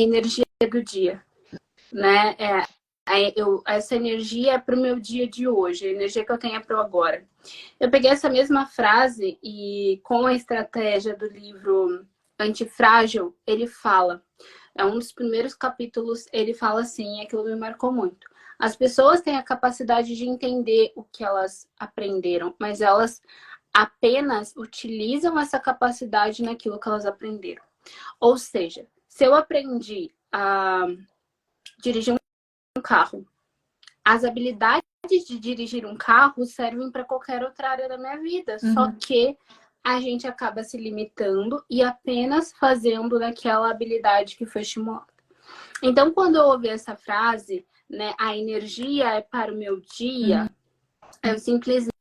energia do dia, né? Essa energia é para o meu dia de hoje, a energia que eu tenho é para o agora. Eu peguei essa mesma frase e com a estratégia do livro Antifrágil, ele fala, é um dos primeiros capítulos, ele fala assim, e aquilo me marcou muito. As pessoas têm a capacidade de entender o que elas aprenderam, mas elas apenas utilizam essa capacidade naquilo que elas aprenderam. Ou seja, se eu aprendi a dirigir um carro, as habilidades de dirigir um carro servem para qualquer outra área da minha vida, só que a gente acaba se limitando e apenas fazendo daquela habilidade que foi estimulada. Então, quando eu ouvi essa frase, né, a energia é para o meu dia, eu simplesmente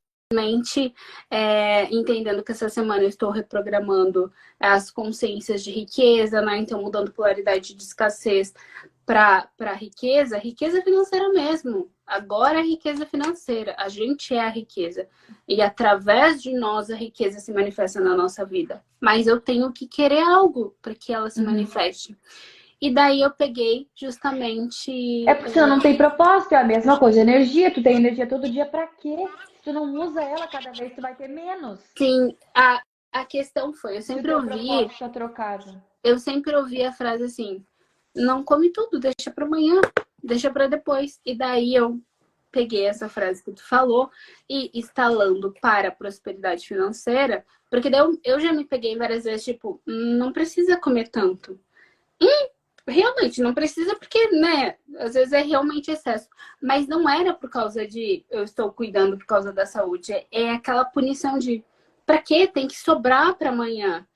entendendo que essa semana eu estou reprogramando as consciências de riqueza, né? Então mudando polaridade de escassez para riqueza financeira mesmo. Agora é riqueza financeira, a gente é a riqueza. E através de nós a riqueza se manifesta na nossa vida. Mas eu tenho que querer algo para que ela se manifeste. E daí eu peguei justamente... É porque você não tem propósito, é a mesma coisa. Energia, tu tem energia todo dia pra quê? Se tu não usa ela, cada vez tu vai ter menos. Sim, a questão foi, Se o teu propósito é trocado. eu sempre ouvi a frase assim, não come tudo, deixa para amanhã, deixa para depois. E daí eu peguei essa frase que tu falou e instalando para a prosperidade financeira, porque daí eu já me peguei várias vezes, tipo, não precisa comer tanto. Realmente, não precisa porque, né, às vezes é realmente excesso. Mas não era por causa de eu estou cuidando por causa da saúde. É aquela punição de pra quê? Tem que sobrar para amanhã.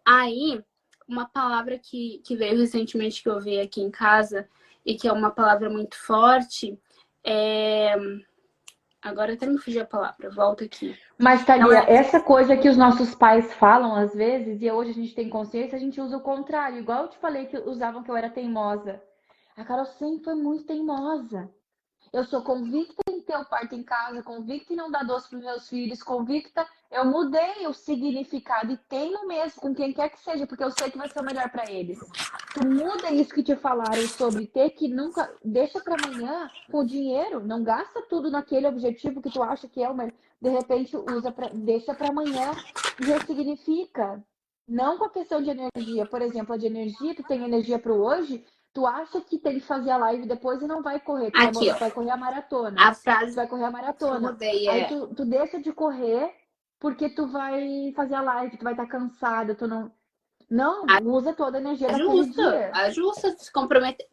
Aí, uma palavra que veio recentemente que eu vi aqui em casa e que é uma palavra muito forte é... Agora até me fugiu a palavra, volta aqui. Mas, Não Thalia, é... essa coisa que os nossos pais falam às vezes, e hoje a gente tem consciência, a gente usa o contrário. Igual eu te falei que usavam que eu era teimosa. A Carol sempre foi muito teimosa. Eu sou convicta em ter o parto em casa, convicta em não dar doce para os meus filhos, convicta. Eu mudei o significado e tenho mesmo com quem quer que seja, porque eu sei que vai ser o melhor para eles. Tu muda isso que te falaram sobre ter que nunca deixa para amanhã com o dinheiro, não gasta tudo naquele objetivo que tu acha que é o melhor. De repente usa deixa para amanhã e ressignifica. Não com a questão de energia, por exemplo, a de energia, tu tem energia para o hoje, tu acha que tem que fazer a live depois e não vai correr. Tu Aqui, ó. vai correr a maratona. A Tu frase vai correr a que eu maratona. mudei Aí é tu deixa de correr porque tu vai fazer a live, tu vai estar cansada, tu não. Não, usa toda a energia daquele dia. ajusta, se comprometer.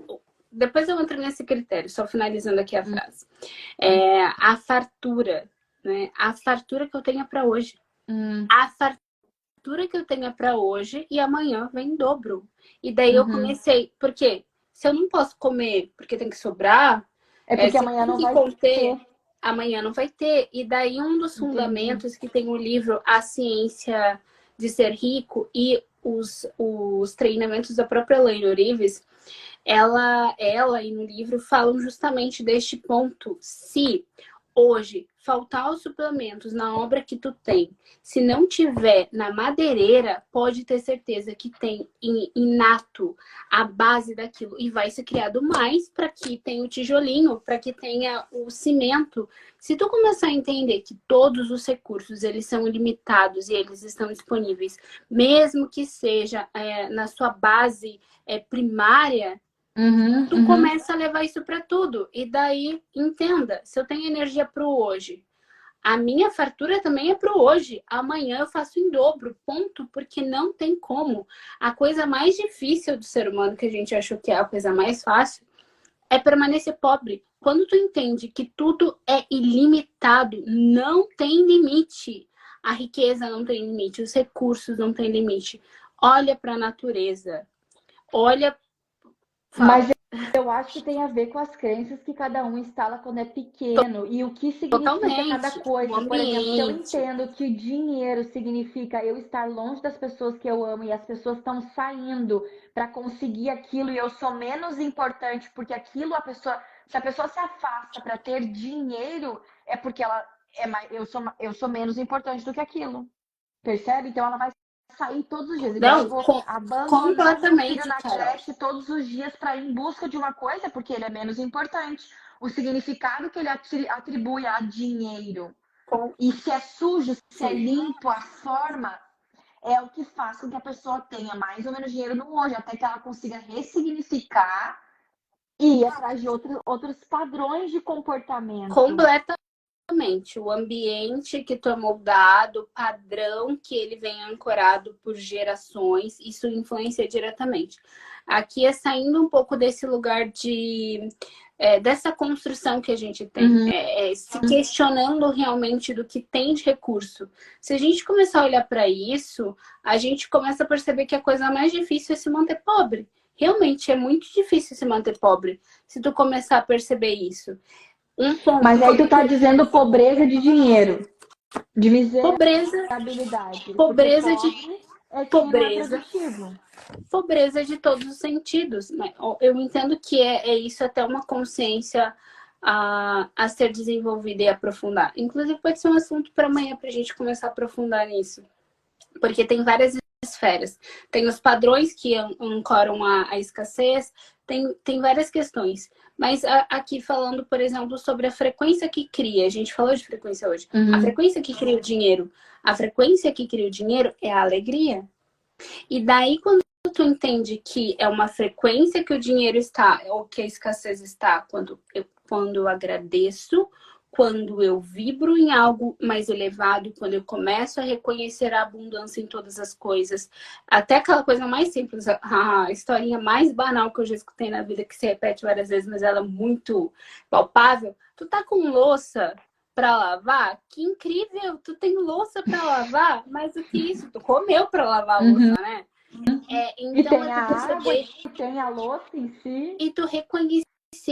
Depois eu entro nesse critério, só finalizando aqui a Hum. frase. A fartura, né? A fartura que eu tenho para hoje. A fartura que eu tenho para hoje e amanhã vem em dobro. E daí eu Uhum. comecei, porque se eu não posso comer porque tem que sobrar, É porque se amanhã tem não que vai conter, ter. amanhã não vai ter. E daí um dos Entendi. fundamentos que tem o livro A Ciência de Ser Rico e os treinamentos da própria Elaine Orives, ela e no livro falam justamente deste ponto. Se hoje faltar os suplementos na obra que tu tem, se não tiver na madeireira, pode ter certeza que tem inato a base daquilo e vai ser criado mais para que tenha o tijolinho, para que tenha o cimento. Se tu começar a entender que todos os recursos eles são ilimitados e eles estão disponíveis, mesmo que seja na sua base primária, tu Uhum. começa a levar isso para tudo. E daí, entenda, se eu tenho energia para o hoje, a minha fartura também é para o hoje. Amanhã eu faço em dobro, ponto, porque não tem como. A coisa mais difícil do ser humano, que a gente achou que é a coisa mais fácil, é permanecer pobre. Quando tu entende que tudo é ilimitado, não tem limite. A riqueza não tem limite, os recursos não têm limite. Olha para a natureza. Olha, fala. Mas eu acho que tem a ver com as crenças que cada um instala quando é pequeno e o que significa cada Totalmente. O coisa. Por exemplo, se eu ambiente. entendo que o dinheiro significa eu estar longe das pessoas que eu amo e as pessoas estão saindo para conseguir aquilo e eu sou menos importante porque aquilo se a pessoa se afasta para ter dinheiro é porque ela é mais, eu sou menos importante do que aquilo. Percebe? Então ela vai sair todos os dias. Igual Não, eu vou abandonar meu filho completamente, na Carol. creche todos os dias para ir em busca de uma coisa, porque ele é menos importante. O significado que ele atribui a dinheiro. E se é sujo, se é Sim. limpo, a forma é o que faz com que a pessoa tenha mais ou menos dinheiro no hoje, até que ela consiga ressignificar e ir atrás de outros padrões de comportamento. Completamente. O ambiente que tu é moldado, o padrão que ele vem ancorado por gerações, isso influencia diretamente. Aqui é saindo um pouco desse lugar dessa construção que a gente tem, se questionando realmente do que tem de recurso. Se a gente começar a olhar para isso, a gente começa a perceber que a coisa mais difícil é se manter pobre. Realmente é muito difícil se manter pobre, se tu começar a perceber isso. Mas aí tu tá dizendo pobreza de dinheiro, de miserabilidade. Pobreza Porque de pobre é quem não é pobreza. produtivo. Pobreza de todos os sentidos, né? Eu entendo que é isso até uma consciência a ser desenvolvida e aprofundar. Inclusive, pode ser um assunto para amanhã para a gente começar a aprofundar nisso. Porque tem várias esferas. Tem os padrões que ancoram a escassez, tem várias questões. Mas aqui falando, por exemplo, sobre a frequência que cria. A gente falou de frequência hoje. A frequência que cria o dinheiro. A frequência que cria o dinheiro é a alegria. E daí, quando tu entende que é uma frequência que o dinheiro está, ou que a escassez está, quando eu agradeço, quando eu vibro em algo mais elevado, quando eu começo a reconhecer a abundância em todas as coisas, até aquela coisa mais simples, a historinha mais banal que eu já escutei na vida, que se repete várias vezes, mas ela é muito palpável. Tu tá com louça para lavar? Que incrível! Tu tem louça para lavar? Mais do que isso, tu comeu para lavar a louça, né? E Então tem é a tu água, perceber e tem a louça em si. e tu reconhecer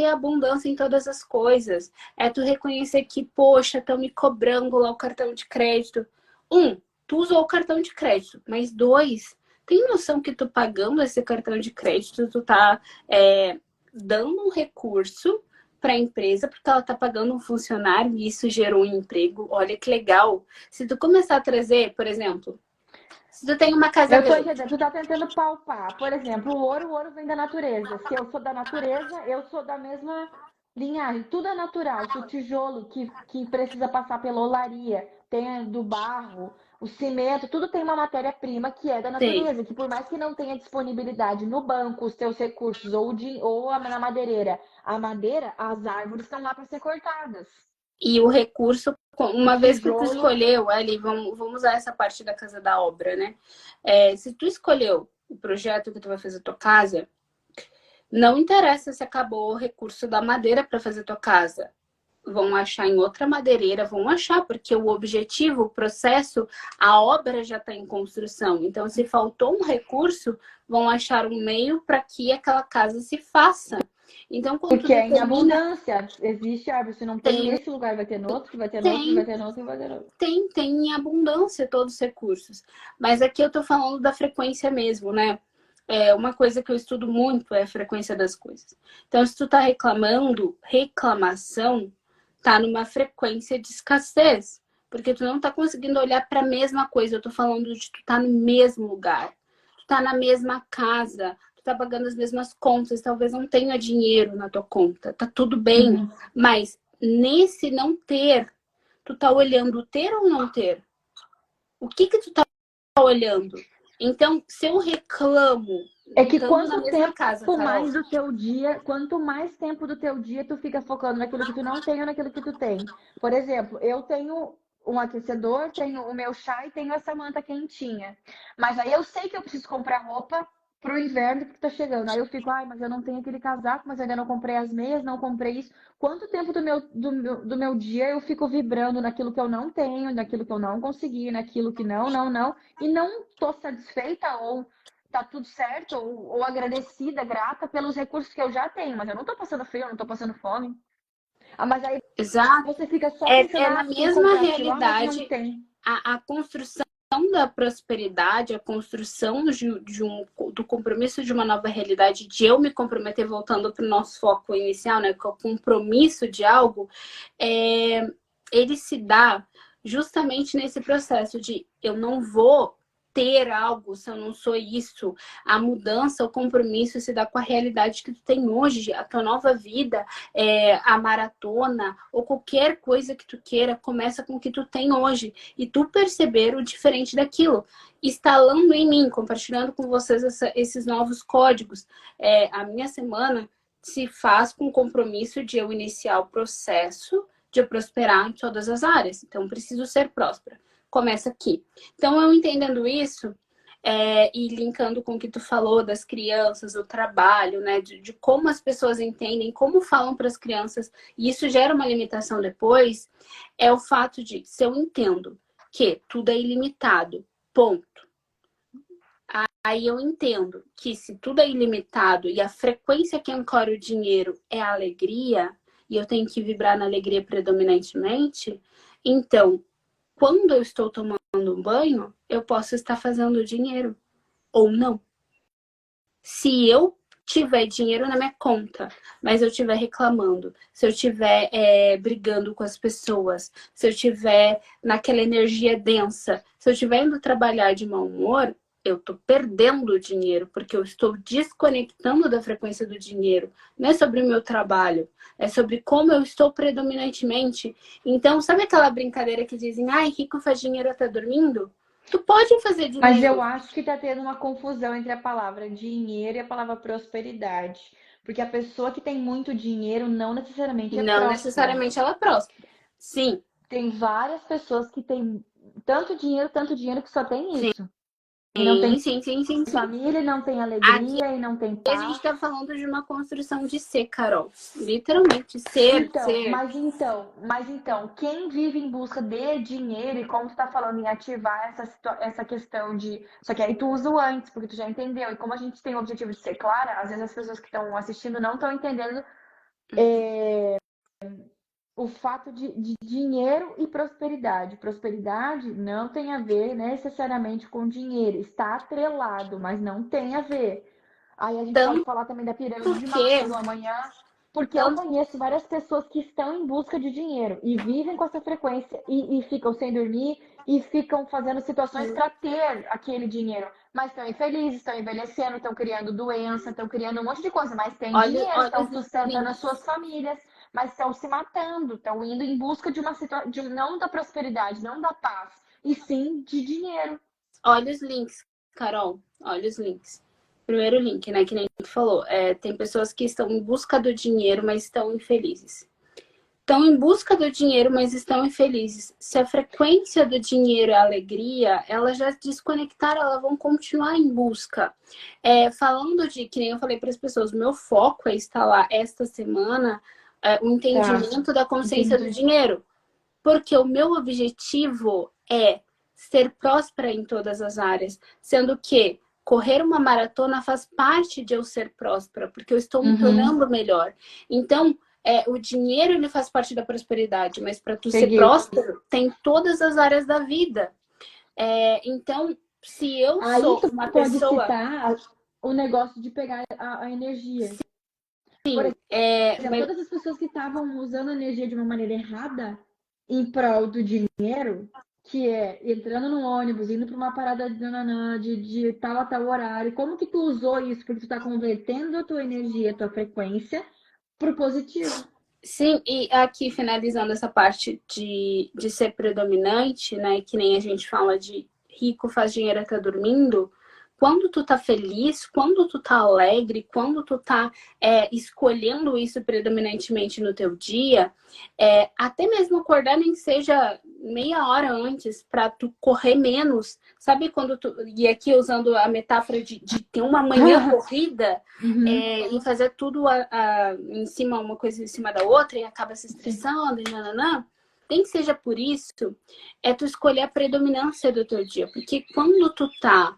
a abundância em todas as coisas. É tu reconhecer que, poxa, estão me cobrando lá o cartão de crédito. Tu usou o cartão de crédito, mas dois, tem noção que tu pagando esse cartão de crédito, tu tá dando um recurso para a empresa, porque ela tá pagando um funcionário e isso gerou um emprego. Olha que legal. Se tu começar a trazer, por exemplo, se tu tem uma casa Eu tô grande. entendendo, tu tá tentando palpar. Por exemplo, o ouro vem da natureza. Se eu sou da natureza, eu sou da mesma linhagem. Tudo é natural. Se o tijolo que precisa passar pela olaria, tem do barro, o cimento, tudo tem uma matéria-prima que é da Tem. natureza. Que por mais que não tenha disponibilidade no banco, os teus recursos, ou na madeireira, a madeira, as árvores estão lá para ser cortadas. E o recurso, O uma vez que tu tijolo. escolheu, ali, vamos usar essa parte da casa da obra, né? Se tu escolheu o projeto que tu vai fazer tua casa, não interessa se acabou o recurso da madeira para fazer tua casa. Vão achar em outra madeireira, vão achar, porque o objetivo, o processo, a obra já está em construção. Então, se faltou um recurso, vão achar um meio para que aquela casa se faça. Então, quando tu Porque é em determina... abundância. Existe árvore. Se não tem nesse lugar, vai ter no outro, que vai ter no outro, que vai Tem, ter no outro, e vai ter no outro. tem em abundância todos os recursos. Mas aqui eu tô falando da frequência mesmo, né? Uma coisa que eu estudo muito é a frequência das coisas. Então, se tu tá reclamando, reclamação tá numa frequência de escassez. Porque tu não tá conseguindo olhar para a mesma coisa. Eu tô falando de tu tá no mesmo lugar. Tu tá na mesma casa. Tu tá pagando as mesmas contas. Talvez não tenha dinheiro na tua conta. Tá tudo bem. Mas nesse não ter, tu tá olhando ter ou não ter? O que tu tá olhando? Então, se eu reclamo, É que estando na quanto mesma tempo casa, Carol, mais do teu dia, quanto mais tempo do teu dia tu fica focando naquilo que tu não tem ou naquilo que tu tem. Por exemplo, eu tenho um aquecedor, tenho o meu chá e tenho essa manta quentinha. Mas aí eu sei que eu preciso comprar roupa pro inverno que tá chegando. Aí eu fico, ai, mas eu não tenho aquele casaco, mas ainda não comprei as meias, não comprei isso. Quanto tempo do meu dia eu fico vibrando naquilo que eu não tenho, naquilo que eu não consegui, naquilo que não, e não tô satisfeita ou tá tudo certo, ou agradecida, grata pelos recursos que eu já tenho, mas eu não tô passando frio, eu não tô passando fome. Ah, mas aí exato, você fica só pensando, é na preciso mesma comprar aquilo, mas não realidade tem. a construção da prosperidade, a construção do compromisso de uma nova realidade, de eu me comprometer, voltando para o nosso foco inicial, né? Com o compromisso de algo, ele se dá justamente nesse processo de eu não vou ter algo se eu não sou isso? A mudança, o compromisso se dá com a realidade que tu tem hoje, a tua nova vida, a maratona ou qualquer coisa que tu queira, começa com o que tu tem hoje e tu perceber o diferente daquilo, instalando em mim, compartilhando com vocês esses novos códigos. A minha semana se faz com o compromisso de eu iniciar o processo de eu prosperar em todas as áreas. Então, preciso ser próspera. Começa aqui. Então, eu entendendo isso, e linkando com o que tu falou das crianças, do trabalho, né? De como as pessoas entendem, como falam para as crianças, e isso gera uma limitação depois, é o fato de, se eu entendo que tudo é ilimitado, ponto. Aí eu entendo que se tudo é ilimitado e a frequência que ancora o dinheiro é a alegria, e eu tenho que vibrar na alegria predominantemente, então, quando eu estou tomando um banho, eu posso estar fazendo dinheiro ou não. Se eu tiver dinheiro na minha conta, mas eu estiver reclamando, se eu estiver brigando com as pessoas, se eu estiver naquela energia densa, se eu estiver indo trabalhar de mau humor, eu estou perdendo dinheiro, porque eu estou desconectando da frequência do dinheiro. Não é sobre o meu trabalho, é sobre como eu estou predominantemente. Então, sabe aquela brincadeira que dizem, ai, rico faz dinheiro até dormindo? Tu pode fazer Mas eu dinheiro. acho que tá tendo uma confusão entre a palavra dinheiro e a palavra prosperidade. Porque a pessoa que tem muito dinheiro não necessariamente é Não próspera. necessariamente ela é próspera. Sim, Tem várias pessoas que têm tanto dinheiro que só tem sim, isso. E não tem sim, sim, sim, sim. família, e não tem Aqui alegria, e não tem a gente paz. está falando de uma construção de ser, Carol. Literalmente, ser, Então, ser. mas então, quem vive em busca de dinheiro, e como tu tá falando em ativar essa questão de. Só que aí tu usa o antes, porque tu já entendeu. E como a gente tem o objetivo de ser clara, às vezes as pessoas que estão assistindo não estão entendendo o fato de dinheiro e prosperidade. Prosperidade não tem a ver necessariamente com dinheiro, está atrelado, mas não tem a ver. Aí a gente pode Tanto falar também da pirâmide de que, Maslow amanhã, porque eu tanto, conheço várias pessoas que estão em busca de dinheiro e vivem com essa frequência e ficam sem dormir e ficam fazendo situações para ter aquele dinheiro, mas estão infelizes, estão envelhecendo, estão criando doença, estão criando um monte de coisa, mas têm olha, dinheiro, olha estão os sustentando as links. suas famílias, mas estão se matando, estão indo em busca de uma situação, não da prosperidade, não da paz, e sim de dinheiro. Olha os links, Carol. Olha os links. Primeiro link, né? Que nem tu falou. Tem pessoas que estão em busca do dinheiro, mas estão infelizes. Estão em busca do dinheiro, mas estão infelizes. Se a frequência do dinheiro é a alegria, elas já desconectaram, elas vão continuar em busca. Falando de, que nem eu falei para as pessoas, meu foco é instalar esta semana o Tá, entendimento da consciência do entendi. dinheiro. Porque o meu objetivo é ser próspera em todas as áreas, sendo que correr uma maratona faz parte de eu ser próspera, porque eu estou me Uhum, tornando melhor. Então, o dinheiro ele faz parte da prosperidade, mas para tu ser peguei. próspero, tem todas as áreas da vida. Então, se eu Aí sou tu uma pode pessoa, citar o negócio de pegar a energia. Por sim, exemplo, todas as pessoas que estavam usando a energia de uma maneira errada em prol do dinheiro, que é entrando no ônibus, indo para uma parada de tal a tal horário, como que tu usou isso? Porque tu tá convertendo a tua energia, a tua frequência pro positivo. sim, e aqui finalizando essa parte de ser predominante, né? Que nem a gente fala de rico faz dinheiro até dormindo. Quando tu tá feliz, quando tu tá alegre, quando tu tá escolhendo isso predominantemente no teu dia, até mesmo acordar nem que seja meia hora antes para tu correr menos. Sabe quando tu. E aqui usando a metáfora de ter uma manhã corrida, Uhum, e fazer tudo em cima, uma coisa em cima da outra, e acaba se sim. estressando, e nananã. Nem que seja por isso, tu escolher a predominância do teu dia. Porque quando tu tá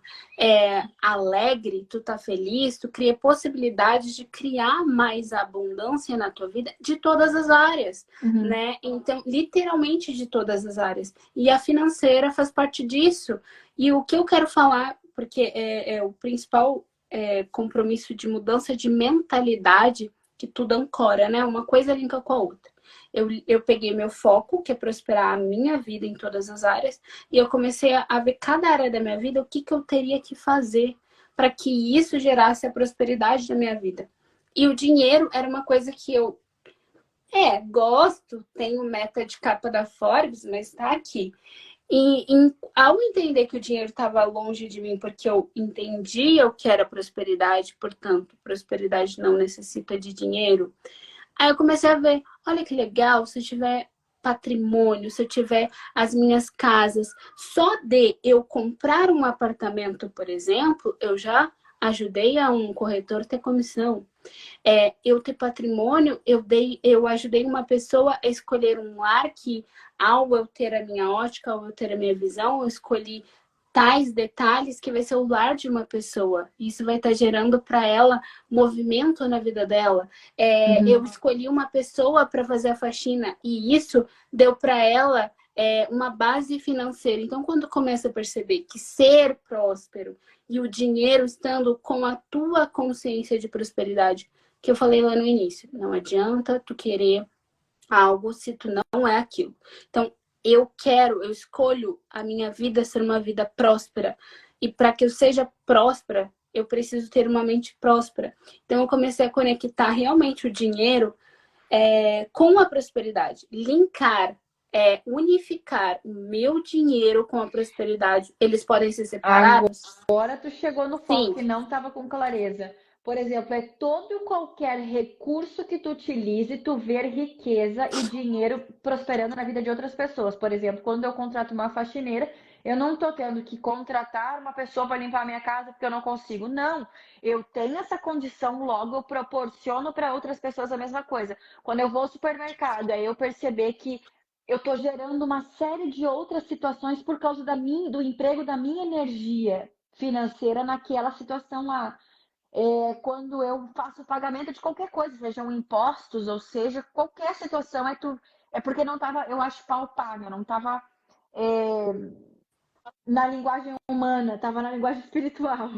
alegre, tu tá feliz, tu cria possibilidades de criar mais abundância na tua vida de todas as áreas, Uhum. né? Então, literalmente de todas as áreas. E a financeira faz parte disso. E o que eu quero falar, porque é o principal compromisso de mudança de mentalidade que tudo ancora, né? Uma coisa linka com a outra. Eu peguei meu foco, que é prosperar a minha vida em todas as áreas, e eu comecei a ver cada área da minha vida, o que eu teria que fazer para que isso gerasse a prosperidade da minha vida. E o dinheiro era uma coisa que eu gosto, tenho meta de capa da Forbes, mas tá aqui. Ao entender que o dinheiro estava longe de mim, porque eu entendia o que era prosperidade, portanto, prosperidade não necessita de dinheiro, aí eu comecei a ver, olha que legal, se eu tiver patrimônio, se eu tiver as minhas casas, só de eu comprar um apartamento, por exemplo, eu já ajudei a um corretor a ter comissão. Eu ter patrimônio, eu ajudei uma pessoa a escolher um lar que, ao eu ter a minha ótica, ao eu ter a minha visão, eu escolhi tais detalhes que vai ser o lar de uma pessoa. Isso vai estar gerando para ela movimento na vida dela. Eu escolhi uma pessoa para fazer a faxina e isso deu para ela uma base financeira. Então, quando começa a perceber que ser próspero e o dinheiro estando com a tua consciência de prosperidade, que eu falei lá no início, não adianta tu querer algo se tu não é aquilo. Então, eu escolho a minha vida ser uma vida próspera. E para que eu seja próspera, eu preciso ter uma mente próspera. Então, eu comecei a conectar realmente o dinheiro com a prosperidade. Linkar, unificar o meu dinheiro com a prosperidade. Eles podem ser separados? Agora tu chegou no Sim. ponto que não estava com clareza. Por exemplo, é todo e qualquer recurso que tu utilize, tu ver riqueza e dinheiro prosperando na vida de outras pessoas. Por exemplo, quando eu contrato uma faxineira, eu não estou tendo que contratar uma pessoa para limpar a minha casa porque eu não consigo. Não, eu tenho essa condição, logo eu proporciono para outras pessoas a mesma coisa. Quando eu vou ao supermercado, aí eu perceber que eu estou gerando uma série de outras situações por causa do emprego da minha energia financeira naquela situação lá. Quando eu faço o pagamento de qualquer coisa, sejam impostos, ou seja, qualquer situação, é porque não estava, eu acho, palpável, não estava na linguagem humana, estava na linguagem espiritual.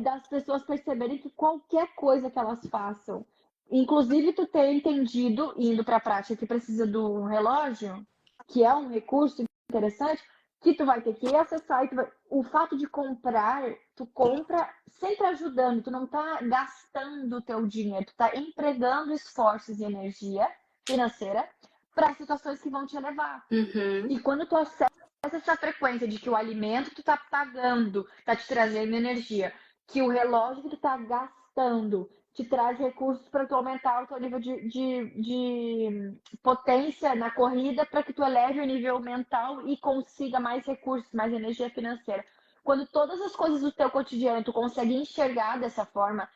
Das pessoas perceberem que qualquer coisa que elas façam, inclusive tu ter entendido, indo para a prática, que precisa do relógio, que é um recurso interessante, que tu vai ter que acessar. O fato de comprar, tu compra sempre ajudando, tu não tá gastando o teu dinheiro, tu tá empregando esforços e energia financeira para situações que vão te elevar. E quando tu acessa essa frequência de que o alimento que tu tá pagando tá te trazendo energia, que o relógio que tu tá gastando te traz recursos para tu aumentar o teu nível de potência na corrida, para que tu eleve o nível mental e consiga mais recursos, mais energia financeira. Quando todas as coisas do teu cotidiano tu consegue enxergar dessa forma,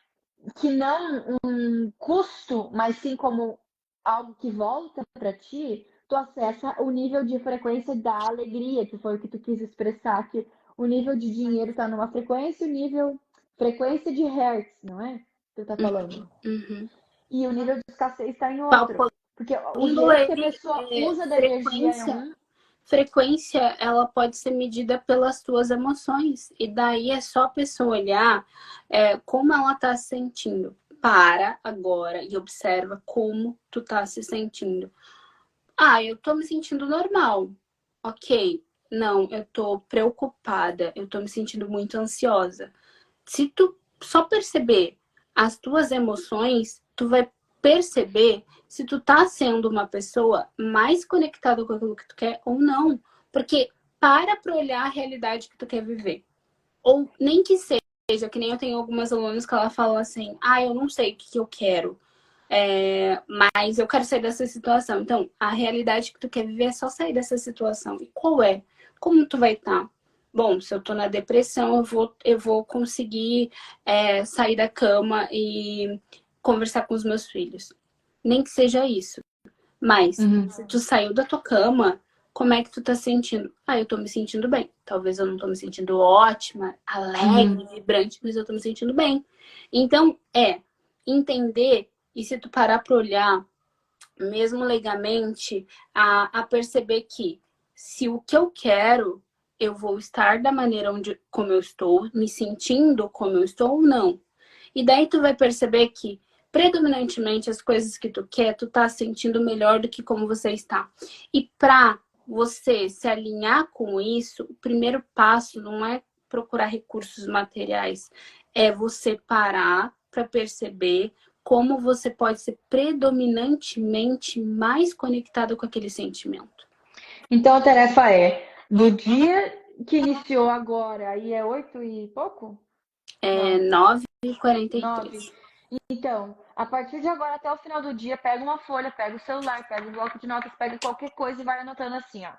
que não um custo, mas sim como algo que volta para ti, tu acessa o nível de frequência da alegria, que foi o que tu quis expressar, que o nível de dinheiro está numa frequência, o nível frequência de hertz, não é? Tu tá falando. E o nível de escassez está em outro. Porque o jeito que a pessoa usa da energia é um. Frequência, ela pode ser medida pelas tuas emoções. E daí é só a pessoa olhar como ela tá se sentindo. Para agora e observa como tu tá se sentindo. Eu tô me sentindo normal. Ok. Não, eu tô preocupada. Eu tô me sentindo muito ansiosa. Se tu só perceber as tuas emoções, tu vai perceber se tu tá sendo uma pessoa mais conectada com aquilo que tu quer ou não. Porque para olhar a realidade que tu quer viver. Ou nem que seja, que nem eu tenho algumas alunas que ela fala assim, eu não sei o que eu quero. Mas eu quero sair dessa situação. Então, a realidade que tu quer viver é só sair dessa situação. E qual é? Como tu vai estar? Bom, se eu tô na depressão, eu vou conseguir sair da cama e conversar com os meus filhos. Nem que seja isso. Mas, se tu saiu da tua cama, como é que tu tá sentindo? Eu tô me sentindo bem. Talvez eu não tô me sentindo ótima, alegre, vibrante, mas eu tô me sentindo bem. Então, entender, e se tu parar pra olhar, mesmo leigamente, a perceber que se o que eu quero, eu vou estar da maneira como eu estou, me sentindo como eu estou ou não. E daí tu vai perceber que predominantemente as coisas que tu quer, tu tá sentindo melhor do que como você está. E pra você se alinhar com isso, o primeiro passo não é procurar recursos materiais, é você parar para perceber como você pode ser predominantemente mais conectado com aquele sentimento. Então a tarefa é, do dia que iniciou agora, aí é 8 e pouco? É Não, 9h43. 9. Então, a partir de agora até o final do dia, pega uma folha, pega o celular, pega um bloco de notas, pega qualquer coisa e vai anotando assim, ó.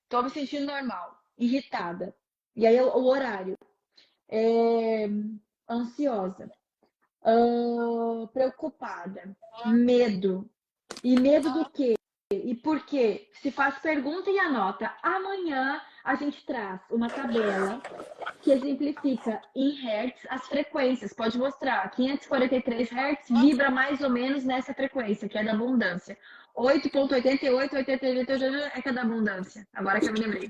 Tô me sentindo normal, irritada. E aí o horário. É, ansiosa, preocupada, medo. E medo do quê? E por quê? Se faz pergunta e anota. Amanhã a gente traz uma tabela que exemplifica em hertz as frequências. Pode mostrar, 543 hertz vibra mais ou menos nessa frequência, que é da abundância. 8,88, 88 é que é da abundância. Agora que eu me lembrei.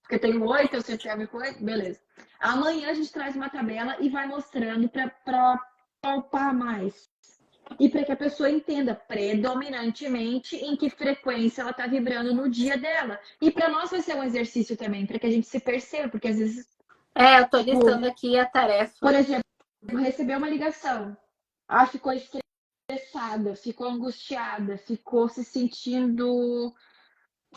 Porque tem 8, eu sei que tem com 8, beleza. Amanhã a gente traz uma tabela e vai mostrando para palpar mais. E para que a pessoa entenda predominantemente em que frequência ela está vibrando no dia dela. E para nós vai ser um exercício também, para que a gente se perceba, porque às vezes, Eu tô tipo, listando aqui a tarefa. por exemplo, recebeu uma ligação. Ficou estressada, ficou angustiada, ficou se sentindo,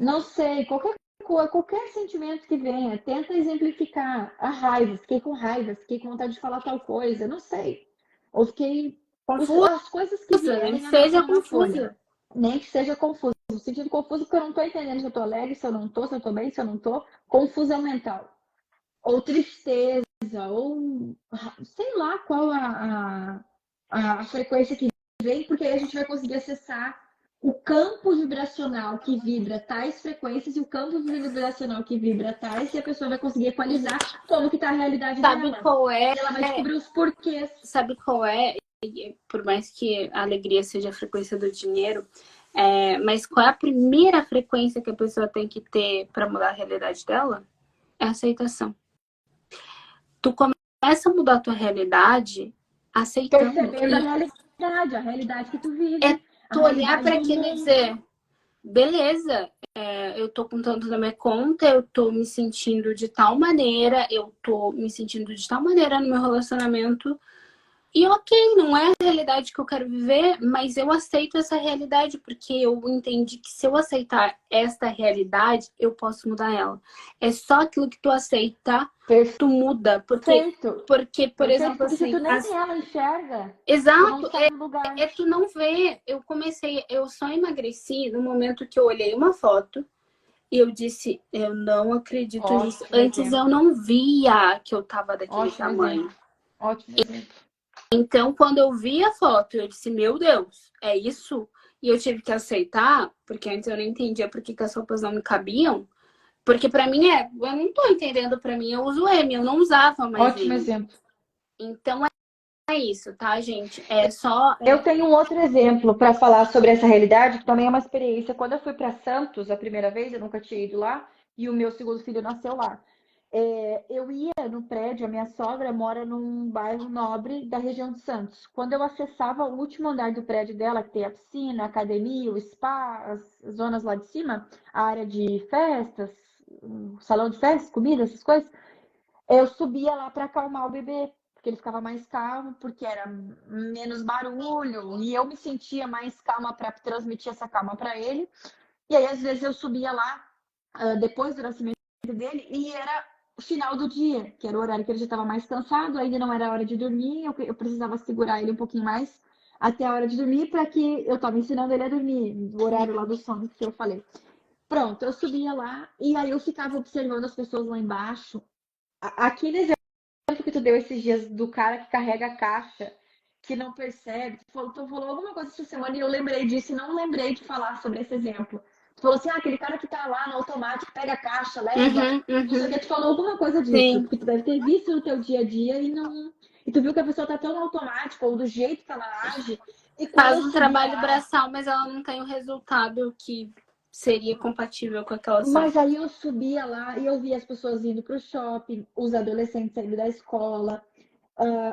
não sei, qualquer sentimento que venha, tenta exemplificar a raiva. Fiquei com raiva, fiquei com vontade de falar tal coisa, não sei. Ou fiquei. Confusa, As coisas que nem que vierem, anota seja numa folha. confusa. Nem que seja confuso. No sentido confuso, porque eu não estou entendendo se eu estou alegre, se eu não estou, se eu estou bem, se eu não estou. Confusão mental. Ou tristeza, ou sei lá qual a frequência que vem, porque aí a gente vai conseguir acessar o campo vibracional que vibra tais frequências e o campo vibracional que vibra tais, e a pessoa vai conseguir equalizar como que está a realidade Sabe dela. qual é? E ela vai descobrir os porquês. Sabe qual é? Por mais que a alegria seja a frequência do dinheiro, mas qual é a primeira frequência que a pessoa tem que ter para mudar a realidade dela? É a aceitação. Tu começa a mudar a tua realidade aceitando. Percebendo a realidade que tu vive. É tu olhar para do aquilo e mundo. dizer, beleza, eu tô com tanto na minha conta, eu tô me sentindo de tal maneira, eu tô me sentindo de tal maneira no meu relacionamento. E ok, não é a realidade que eu quero viver, mas eu aceito essa realidade, porque eu entendi que se eu aceitar esta realidade, eu posso mudar ela. É só aquilo que tu aceita, tu muda. Porque, Perfeito. por exemplo, Porque se assim. tu nem ela enxerga, tu não Exato, sai do lugar. tu não vê. Eu só emagreci no momento que eu olhei uma foto e eu disse, eu não acredito nisso. Ótimo Antes exemplo. eu não via que eu tava daquele Ótimo tamanho. exemplo. Ótimo exemplo. Então, quando eu vi a foto, eu disse, meu Deus, é isso? E eu tive que aceitar, porque antes eu não entendia por que as roupas não me cabiam. Porque pra mim eu não tô entendendo pra mim, eu uso M, eu não usava mais Ótimo M. exemplo. Então é isso, tá, gente? É só. Eu tenho um outro exemplo para falar sobre essa realidade, que também é uma experiência. Quando eu fui para Santos a primeira vez, eu nunca tinha ido lá, e o meu segundo filho nasceu lá. Eu ia no prédio, a minha sogra mora num bairro nobre da região de Santos. Quando eu acessava o último andar do prédio dela, que tem a piscina, a academia, o spa, as zonas lá de cima, a área de festas, o salão de festas, comida, essas coisas, eu subia lá para acalmar o bebê, porque ele ficava mais calmo, porque era menos barulho, e eu me sentia mais calma para transmitir essa calma para ele. E aí, às vezes, eu subia lá, depois do nascimento dele, e era o final do dia, que era o horário que ele já estava mais cansado, ainda não era hora de dormir, eu precisava segurar ele um pouquinho mais até a hora de dormir, para que eu estava ensinando ele a dormir, o horário lá do sono que eu falei. Pronto, eu subia lá, e aí eu ficava observando as pessoas lá embaixo. Aquele exemplo que tu deu esses dias do cara que carrega a caixa, que não percebe, tu falou alguma coisa essa semana e eu lembrei disso e não lembrei de falar sobre esse exemplo. Tu falou assim, aquele cara que tá lá no automático, pega a caixa, leva, não sei o que, tu falou alguma coisa disso, Sim. porque tu deve ter visto no teu dia a dia e não. E tu viu que a pessoa tá tão no automático, ou do jeito que ela age, e quando Faz eu um subia trabalho lá, braçal, mas ela não tem o resultado que seria compatível com aquela ação. mas aí eu subia lá e eu via as pessoas indo pro shopping, os adolescentes saindo da escola,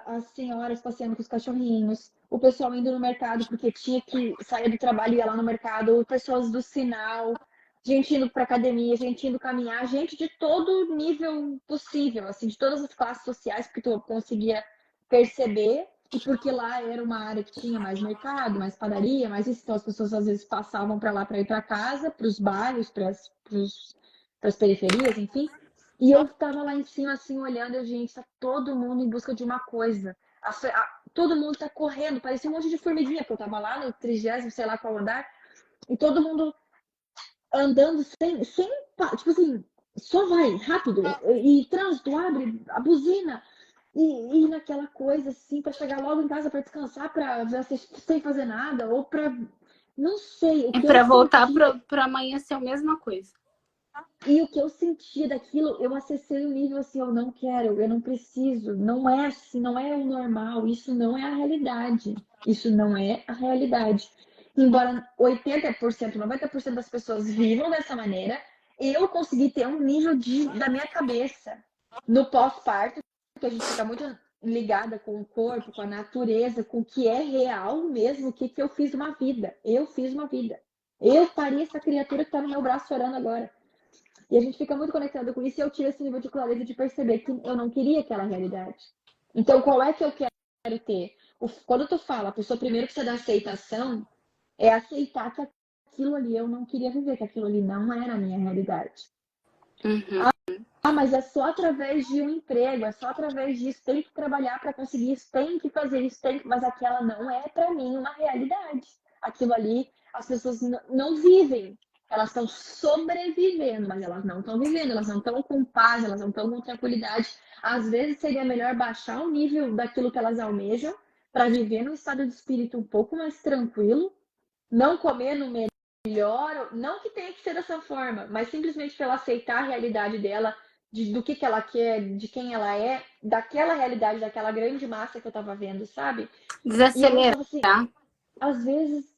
as senhoras passeando com os cachorrinhos, o pessoal indo no mercado porque tinha que sair do trabalho e ir lá no mercado, pessoas do sinal, gente indo para academia, gente indo caminhar, gente de todo nível possível, assim, de todas as classes sociais que tu conseguia perceber, e porque lá era uma área que tinha mais mercado, mais padaria, mais isso, então as pessoas às vezes passavam para lá para ir para casa, para os bairros, para as periferias, enfim. E eu tava lá em cima, assim, olhando, e, gente, tá todo mundo em busca de uma coisa. Todo mundo tá correndo, parecia um monte de formiguinha, porque eu tava lá no 30º, sei lá qual andar, e todo mundo andando sem, tipo assim, só vai, rápido, e trânsito, abre a buzina, e naquela coisa, assim, pra chegar logo em casa pra descansar, pra ver sem fazer nada, ou pra, não sei, o E que eu para voltar sentia. para amanhã ser a mesma coisa. E o que eu sentia daquilo, eu acessei o nível assim, eu não quero, eu não preciso, não é assim, não é o normal, isso não é a realidade. Isso não é a realidade. Embora 80%, 90% das pessoas vivam dessa maneira, eu consegui ter um nível da minha cabeça no pós-parto, que a gente fica muito ligada com o corpo, com a natureza, com o que é real mesmo, o que eu fiz uma vida. Eu fiz uma vida. Eu parei essa criatura que está no meu braço chorando agora. E a gente fica muito conectado com isso e eu tive esse nível de clareza de perceber que eu não queria aquela realidade. Então, qual é que eu quero ter? Quando tu fala, a pessoa primeiro precisa da aceitação, é aceitar que aquilo ali eu não queria viver, que aquilo ali não era a minha realidade. Uhum. Ah, mas é só através de um emprego, é só através disso, tem que trabalhar para conseguir isso, tem que fazer isso, tem que... mas aquela não é para mim uma realidade. Aquilo ali, as pessoas não vivem, elas estão sobrevivendo, mas elas não estão vivendo, elas não estão com paz, elas não estão com tranquilidade. Às vezes seria melhor baixar o nível daquilo que elas almejam para viver num estado de espírito um pouco mais tranquilo, não comer no melhor, não que tenha que ser dessa forma, mas simplesmente para ela aceitar a realidade dela, do que ela quer, de quem ela é, daquela realidade, daquela grande massa que eu tava vendo, sabe? E eu Desacelerar. pensava assim, às vezes,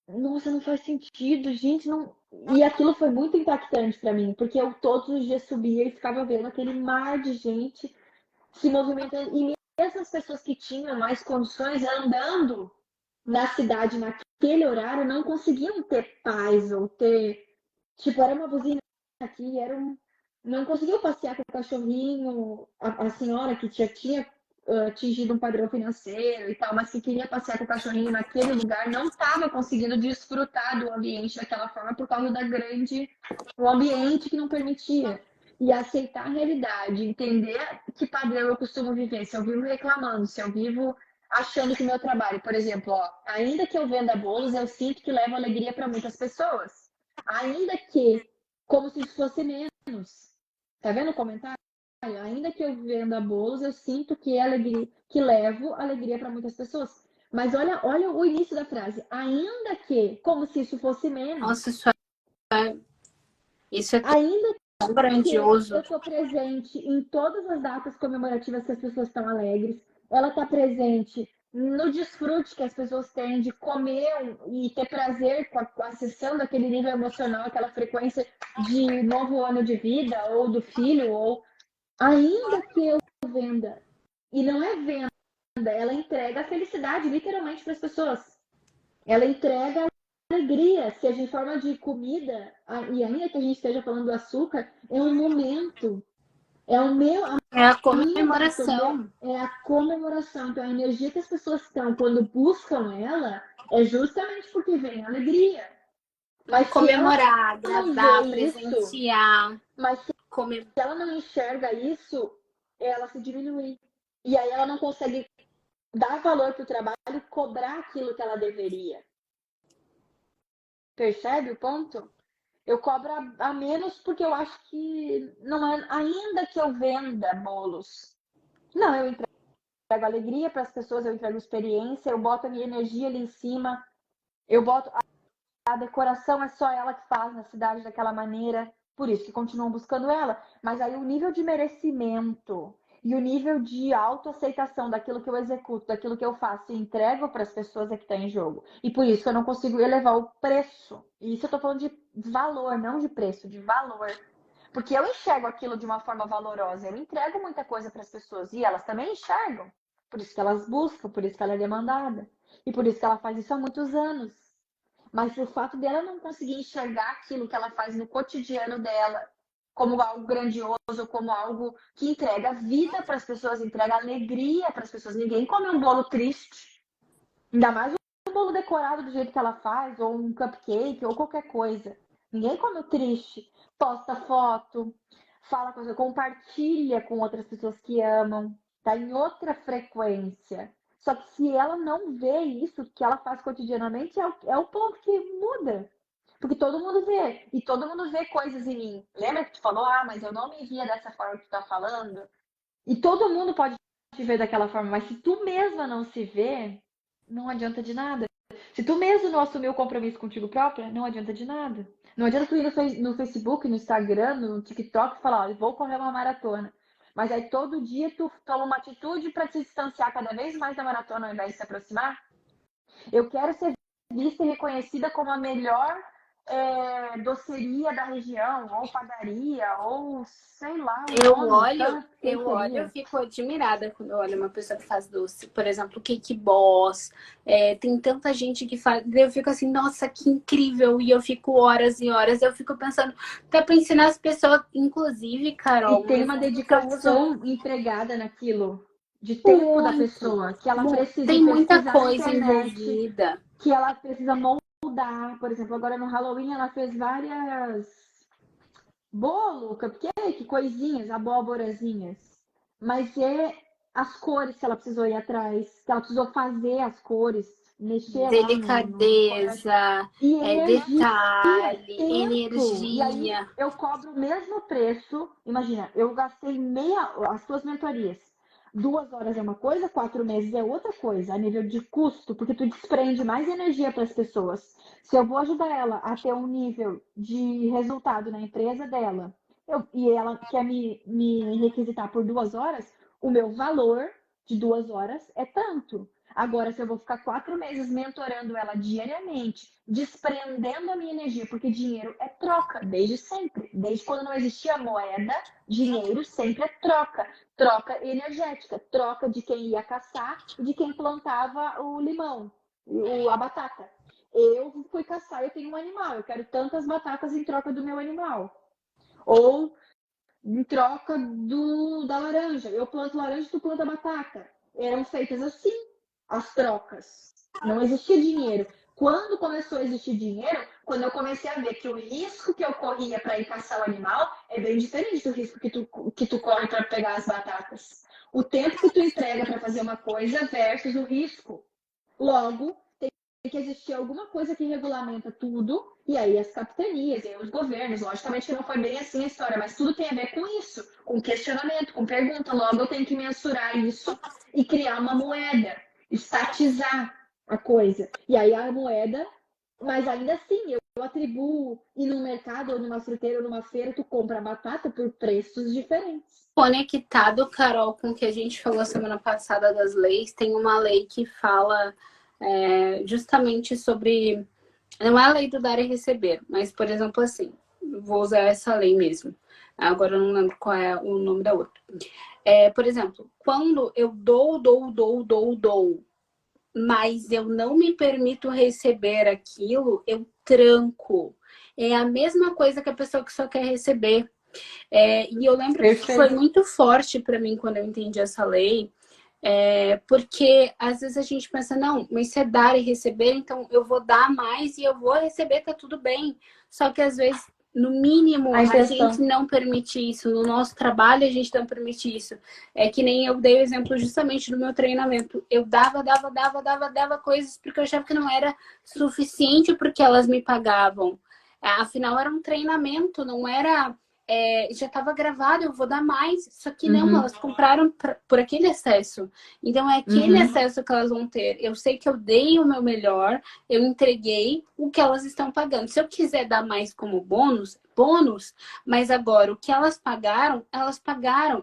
nossa, não faz sentido, gente, não. E aquilo foi muito impactante para mim, porque eu todos os dias subia e ficava vendo aquele mar de gente se movimentando, e mesmo as pessoas que tinham mais condições andando na cidade naquele horário não conseguiam ter paz ou ter. Tipo, era uma buzina aqui, não conseguiu passear com o cachorrinho, a senhora que já tinha atingido um padrão financeiro e tal, mas que queria passear com o cachorrinho naquele lugar, não estava conseguindo desfrutar do ambiente daquela forma por causa o ambiente que não permitia. E aceitar a realidade, entender que padrão eu costumo viver, se eu vivo reclamando, se eu vivo achando que o meu trabalho, por exemplo, ó, ainda que eu venda bolos, eu sinto que levo alegria para muitas pessoas. Ainda que, como se fosse menos. Tá vendo o comentário? Ainda que eu venda bolos, eu sinto que é alegria, que levo alegria para muitas pessoas. Mas olha o início da frase. Ainda que, como se isso fosse menos. Nossa, isso é Ainda tão que eu grandioso. estou presente em todas as datas comemorativas que as pessoas estão alegres. Ela está presente no desfrute que as pessoas têm de comer e ter prazer com a sessão daquele nível emocional, aquela frequência de novo ano de vida, ou do filho, ou ainda que eu venda. E não é venda, ela entrega a felicidade literalmente para as pessoas. Ela entrega alegria, seja em forma de comida, e ainda que a gente esteja falando do açúcar, é um momento, é o meu, a É a minha data, comemoração. é a comemoração. Então, a energia que as pessoas estão quando buscam ela é justamente porque vem a alegria. Mas se ela Comemorar, não vê agradar, isso, presentear, mas se comer. ela não enxerga isso, ela se diminui. E aí ela não consegue dar valor para o trabalho e cobrar aquilo que ela deveria. Percebe o ponto? Eu cobro a menos porque eu acho que não é, ainda que eu venda bolos. Não, eu entrego alegria para as pessoas, eu entrego experiência, eu boto a minha energia ali em cima, eu boto a decoração, é só ela que faz na cidade daquela maneira, por isso que continuam buscando ela. Mas aí o nível de merecimento e o nível de autoaceitação daquilo que eu executo, daquilo que eu faço e entrego para as pessoas é que está em jogo. E por isso que eu não consigo elevar o preço. E isso eu estou falando de valor, não de preço, de valor. Porque eu enxergo aquilo de uma forma valorosa, eu entrego muita coisa para as pessoas e elas também enxergam. Por isso que elas buscam, por isso que ela é demandada. E por isso que ela faz isso há muitos anos. Mas o fato dela não conseguir enxergar aquilo que ela faz no cotidiano dela como algo grandioso, como algo que entrega vida para as pessoas, entrega alegria para as pessoas. Ninguém come um bolo triste. Ainda mais um bolo decorado do jeito que ela faz, ou um cupcake, ou qualquer coisa. Ninguém come o triste. Posta foto, fala coisa, compartilha com outras pessoas que amam. Tá em outra frequência. Só que se ela não vê isso que ela faz cotidianamente, é o ponto que muda. Porque todo mundo vê. E todo mundo vê coisas em mim. Lembra que tu falou, mas eu não me via dessa forma que tu tá falando? E todo mundo pode te ver daquela forma, mas se tu mesma não se vê, não adianta de nada. Se tu mesmo não assumir o compromisso contigo própria, não adianta de nada. Não adianta tu ir no Facebook, no Instagram, no TikTok e falar, vou correr uma maratona. Mas aí todo dia tu toma uma atitude para te distanciar cada vez mais da maratona ao invés de se aproximar. Eu quero ser vista e reconhecida como a melhor doceria da região, ou padaria, ou sei lá, Eu fico admirada quando eu olho uma pessoa que faz doce. Por exemplo, Cake Boss. Tem tanta gente que faz. Eu fico assim, nossa, que incrível. E eu fico horas e horas. Eu fico pensando, até para ensinar as pessoas, inclusive, Carol. E tem uma dedicação empregada naquilo, de tempo da pessoa, que ela precisa tem muita pesquisar na coisa internet, envolvida. que ela precisa moldar. Por exemplo, agora no Halloween ela fez várias bolo, cupcake, coisinhas, abóborazinhas. Mas é as cores que ela precisou ir atrás, que ela precisou fazer as cores, mexer lá no Delicadeza, e energia, detalhe, tempo. E aí energia. eu cobro o mesmo preço. Imagina, eu gastei as tuas mentorias. 2 horas é uma coisa, 4 meses é outra coisa, a nível de custo, porque tu desprende mais energia para as pessoas. Se eu vou ajudar ela a ter um nível de resultado na empresa dela, e ela quer me requisitar por 2 horas, o meu valor de 2 horas é tanto. Agora, se eu vou ficar 4 meses mentorando ela diariamente, desprendendo a minha energia, porque dinheiro é troca, desde sempre. Desde quando não existia moeda, dinheiro sempre é troca. Troca energética, troca de quem ia caçar e de quem plantava o limão, a batata. Eu fui caçar, eu tenho um animal, eu quero tantas batatas em troca do meu animal. Ou em troca da laranja. Eu planto laranja, tu planta batata. Eram feitas assim as trocas. Não existia dinheiro. Quando começou a existir dinheiro, quando eu comecei a ver que o risco que eu corria para ir caçar o animal é bem diferente do risco que tu corre para pegar as batatas. O tempo que tu entrega para fazer uma coisa versus o risco. Logo, tem que existir alguma coisa que regulamenta tudo, e aí as capitanias, e aí os governos, logicamente que não foi bem assim a história, mas tudo tem a ver com isso, com questionamento, com pergunta. Logo, eu tenho que mensurar isso e criar uma moeda, estatizar a coisa. E aí a moeda, mas ainda assim, eu atribuo, ir num mercado, ou numa fruteira, ou numa feira, tu compra batata por preços diferentes. Conectado, Carol, com o que a gente falou semana passada das leis, tem uma lei que fala justamente sobre. Não é a lei do dar e receber, mas, por exemplo, assim, vou usar essa lei mesmo. Agora eu não lembro qual é o nome da outra. Por exemplo, quando eu dou, mas eu não me permito receber aquilo, eu tranco. É a mesma coisa que a pessoa que só quer receber. E eu lembro que foi muito forte para mim quando eu entendi essa lei, porque às vezes a gente pensa, não, mas isso é dar e receber, então eu vou dar mais e eu vou receber, tá tudo bem. Só que às vezes, no mínimo, a gente não permite isso. No nosso trabalho, a gente não permite isso. É que nem eu dei o exemplo justamente no meu treinamento. Eu dava coisas porque eu achava que não era suficiente porque elas me pagavam. Afinal, era um treinamento, não era... já estava gravado, eu vou dar mais. Só que não, elas compraram por aquele excesso. Então, é aquele excesso que elas vão ter. Eu sei que eu dei o meu melhor, eu entreguei o que elas estão pagando. Se eu quiser dar mais como bônus, mas agora, o que elas pagaram.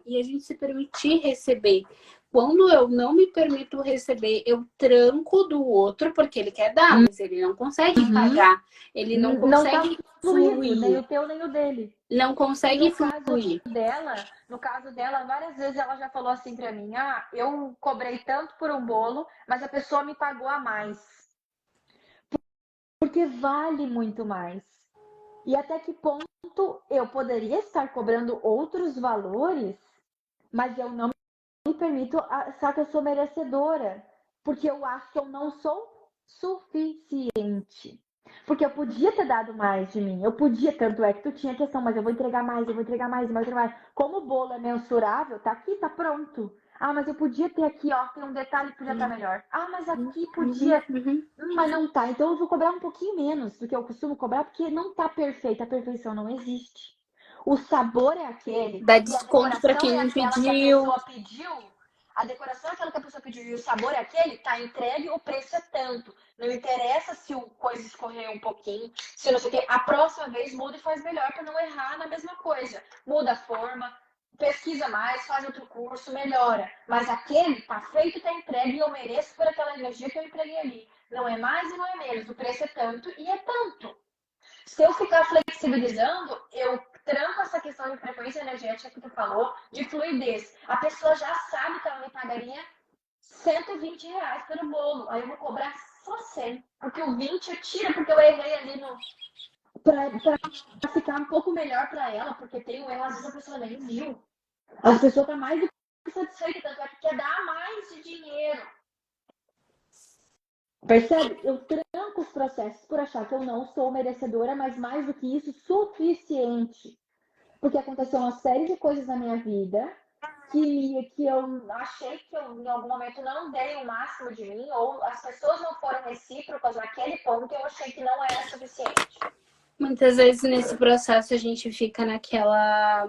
E a gente se permitir receber. Quando eu não me permito receber, eu tranco do outro porque ele quer dar, mas ele não consegue pagar. Ele não Não tá consegue fluido, nem fluir. o teu, nem o dele. Não E consegue fluir. no caso dela, várias vezes ela já falou assim pra mim: ah, eu cobrei tanto por um bolo, mas a pessoa me pagou a mais. Porque vale muito mais. E até que ponto eu poderia estar cobrando outros valores, mas eu não me permito achar que eu sou merecedora, porque eu acho que eu não sou suficiente. Porque eu podia ter dado mais de mim, eu podia, tanto é que tu tinha questão, mas eu vou entregar mais, eu vou entregar mais, eu vou entregar mais. Como o bolo é mensurável, tá aqui, tá pronto. Ah, mas eu podia ter aqui, ó, tem um detalhe que podia estar melhor. Ah, mas aqui podia, mas não tá. Então eu vou cobrar um pouquinho menos do que eu costumo cobrar, porque não tá perfeito, a perfeição não existe. O sabor é aquele, Dá e a desconto para decoração quem é não aquela que a pediu. pessoa pediu. A decoração é aquela que a pessoa pediu e o sabor é aquele, tá entregue, o preço é tanto. Não interessa se o coisa escorreu um pouquinho, se não sei o quê. A próxima vez muda e faz melhor para não errar na mesma coisa. Muda a forma, pesquisa mais, faz outro curso, melhora. Mas aquele tá feito, tá entregue e eu mereço por aquela energia que eu entreguei ali. Não é mais e não é menos. O preço é tanto e é tanto. Se eu ficar flexibilizando, eu tranco essa questão de frequência energética que tu falou, de fluidez. A pessoa já sabe que ela me pagaria R$ 120 pelo bolo. Aí eu vou cobrar só 100. Porque o 20 eu tiro porque eu errei ali no. Pra ficar um pouco melhor pra ela, porque tem um erro, às vezes a pessoa nem viu. A pessoa tá mais do que satisfeita, tanto é que quer dar mais de dinheiro. Percebe? Eu tranco os processos por achar que eu não sou merecedora, mas mais do que isso, suficiente. Porque aconteceu uma série de coisas na minha vida que eu achei que eu, em algum momento, não dei o máximo de mim, ou as pessoas não foram recíprocas naquele ponto, eu achei que não era suficiente. Muitas vezes nesse processo a gente fica naquela...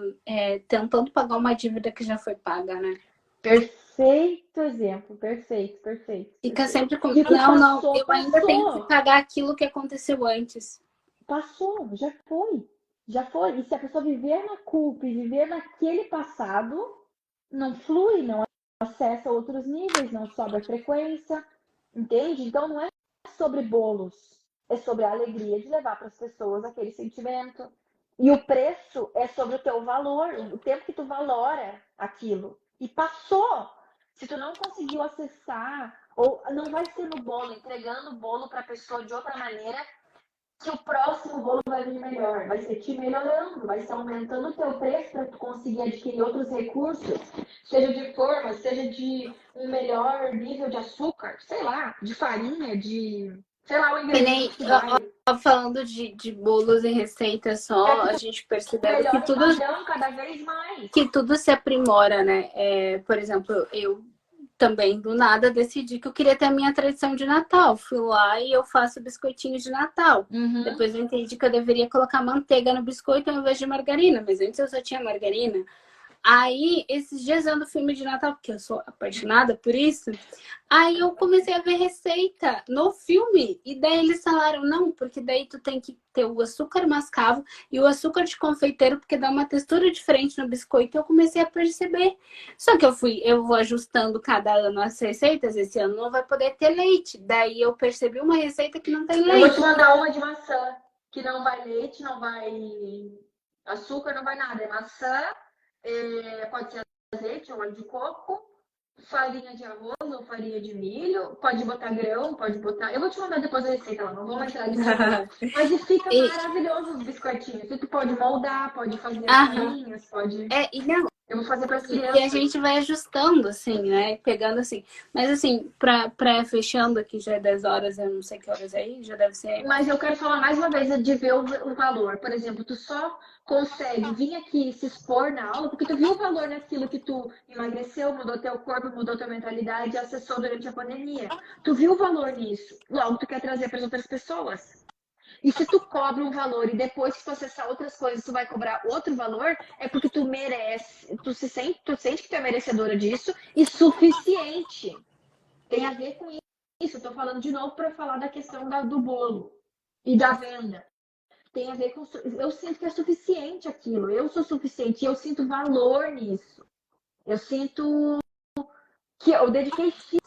tentando pagar uma dívida que já foi paga, né? Perfeito exemplo, perfeito, perfeito. Fica Perfeito. sempre com... Tipo, Não, passou, eu ainda tenho que passou. pagar aquilo que aconteceu antes. Passou, já foi. Já foi. E se a pessoa viver na culpa e viver naquele passado, não flui, não acessa outros níveis, não sobe a frequência, entende? Então não é sobre bolos, é sobre a alegria de levar para as pessoas aquele sentimento. E o preço é sobre o teu valor, o tempo que tu valora aquilo. E passou. Se tu não conseguiu acessar, ou não vai ser no bolo, entregando o bolo para a pessoa de outra maneira, que o próximo bolo vai vir melhor, vai ser te melhorando, vai ser aumentando o teu preço para tu conseguir adquirir outros recursos, seja de forma, seja de um melhor nível de açúcar, sei lá, de farinha, de, sei lá, o Que nem, ingrediente que vai. falando de bolos e receitas Para só, que a tu gente percebendo melhore o padrão cada vez mais. que tudo se aprimora, né? Por exemplo, eu também do nada decidi que eu queria ter a minha tradição de Natal. Fui lá e eu faço biscoitinhos de Natal. Uhum. Depois eu entendi que eu deveria colocar manteiga no biscoito ao invés de margarina, mas antes eu só tinha margarina. Aí, esses dias eu ando filme de Natal, porque eu sou apaixonada por isso. Aí eu comecei a ver receita no filme. E daí eles falaram, não, porque daí tu tem que ter o açúcar mascavo e o açúcar de confeiteiro, porque dá uma textura diferente no biscoito. E eu comecei a perceber. Só que eu vou ajustando cada ano as receitas. Esse ano não vai poder ter leite. Daí eu percebi uma receita que não tem Eu vou te leite. mandar uma de maçã, que não vai leite, não vai açúcar, não vai nada. É maçã, pode ser azeite ou óleo de coco, farinha de arroz ou farinha de milho, pode botar grão, pode botar. Eu vou te mandar depois a receita lá, não vou entrar nisso agora. Mas e fica E, maravilhoso os biscoitinhos. E tu pode moldar, pode fazer as aham. carinhas, pode. E não, Eu vou fazer para as e a crianças. gente vai ajustando, assim, né? Pegando assim. Mas assim, pra fechando aqui, já é 10 horas, eu não sei que horas é aí, já deve ser. Mas eu quero falar mais uma vez de ver o valor. Por exemplo, tu só consegue vir aqui se expor na aula porque tu viu o valor naquilo que tu emagreceu, mudou teu corpo, mudou tua mentalidade, acessou durante a pandemia. Tu viu o valor nisso. Logo, tu quer trazer para as outras pessoas. E se tu cobra um valor e depois que tu acessar outras coisas, tu vai cobrar outro valor, é porque tu merece, tu sente que tu é merecedora disso e suficiente. Tem a ver com isso. Estou falando de novo para falar da questão do bolo e da venda. Tem a ver com. Eu sinto que é suficiente aquilo. Eu sou suficiente. E eu sinto valor nisso. Eu sinto que eu dediquei X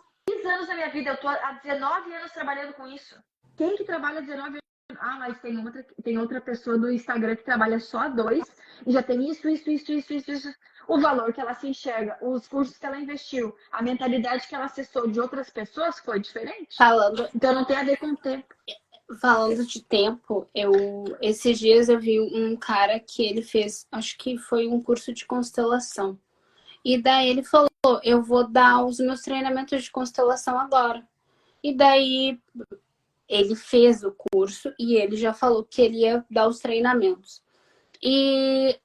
anos da minha vida, eu tô há 19 anos trabalhando com isso. Quem que trabalha 19 anos? Ah, mas tem outra pessoa do Instagram que trabalha só há 2 e já tem isso. O valor que ela se enxerga, os cursos que ela investiu, a mentalidade que ela acessou de outras pessoas foi diferente. Então não tem a ver com o tempo. Falando de tempo, esses dias eu vi um cara que ele fez, acho que foi um curso de constelação. E daí ele falou, eu vou dar os meus treinamentos de constelação agora. E daí ele fez o curso e ele já falou que ele ia dar os treinamentos. E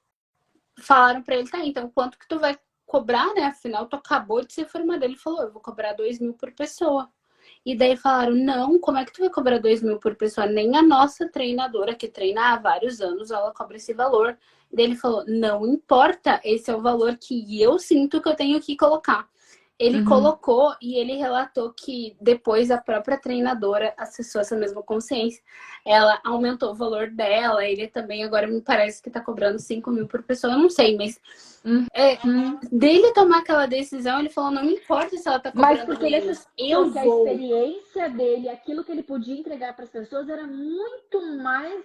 falaram pra ele, tá, então quanto que tu vai cobrar, né? Afinal, tu acabou de ser formado. Ele falou, eu vou cobrar 2.000 por pessoa. E daí falaram, não, como é que tu vai cobrar 2.000 por pessoa? Nem a nossa treinadora, que treina há vários anos, ela cobra esse valor. E daí ele falou, não importa, esse é o valor que eu sinto que eu tenho que colocar. Ele colocou e ele relatou que depois a própria treinadora acessou essa mesma consciência. Ela aumentou o valor dela, ele também agora me parece que tá cobrando 5.000 por pessoa, eu não sei, mas dele tomar aquela decisão, ele falou, não me importa se ela tá cobrando mas porque menos, eu vou. A experiência dele, aquilo que ele podia entregar para as pessoas era muito mais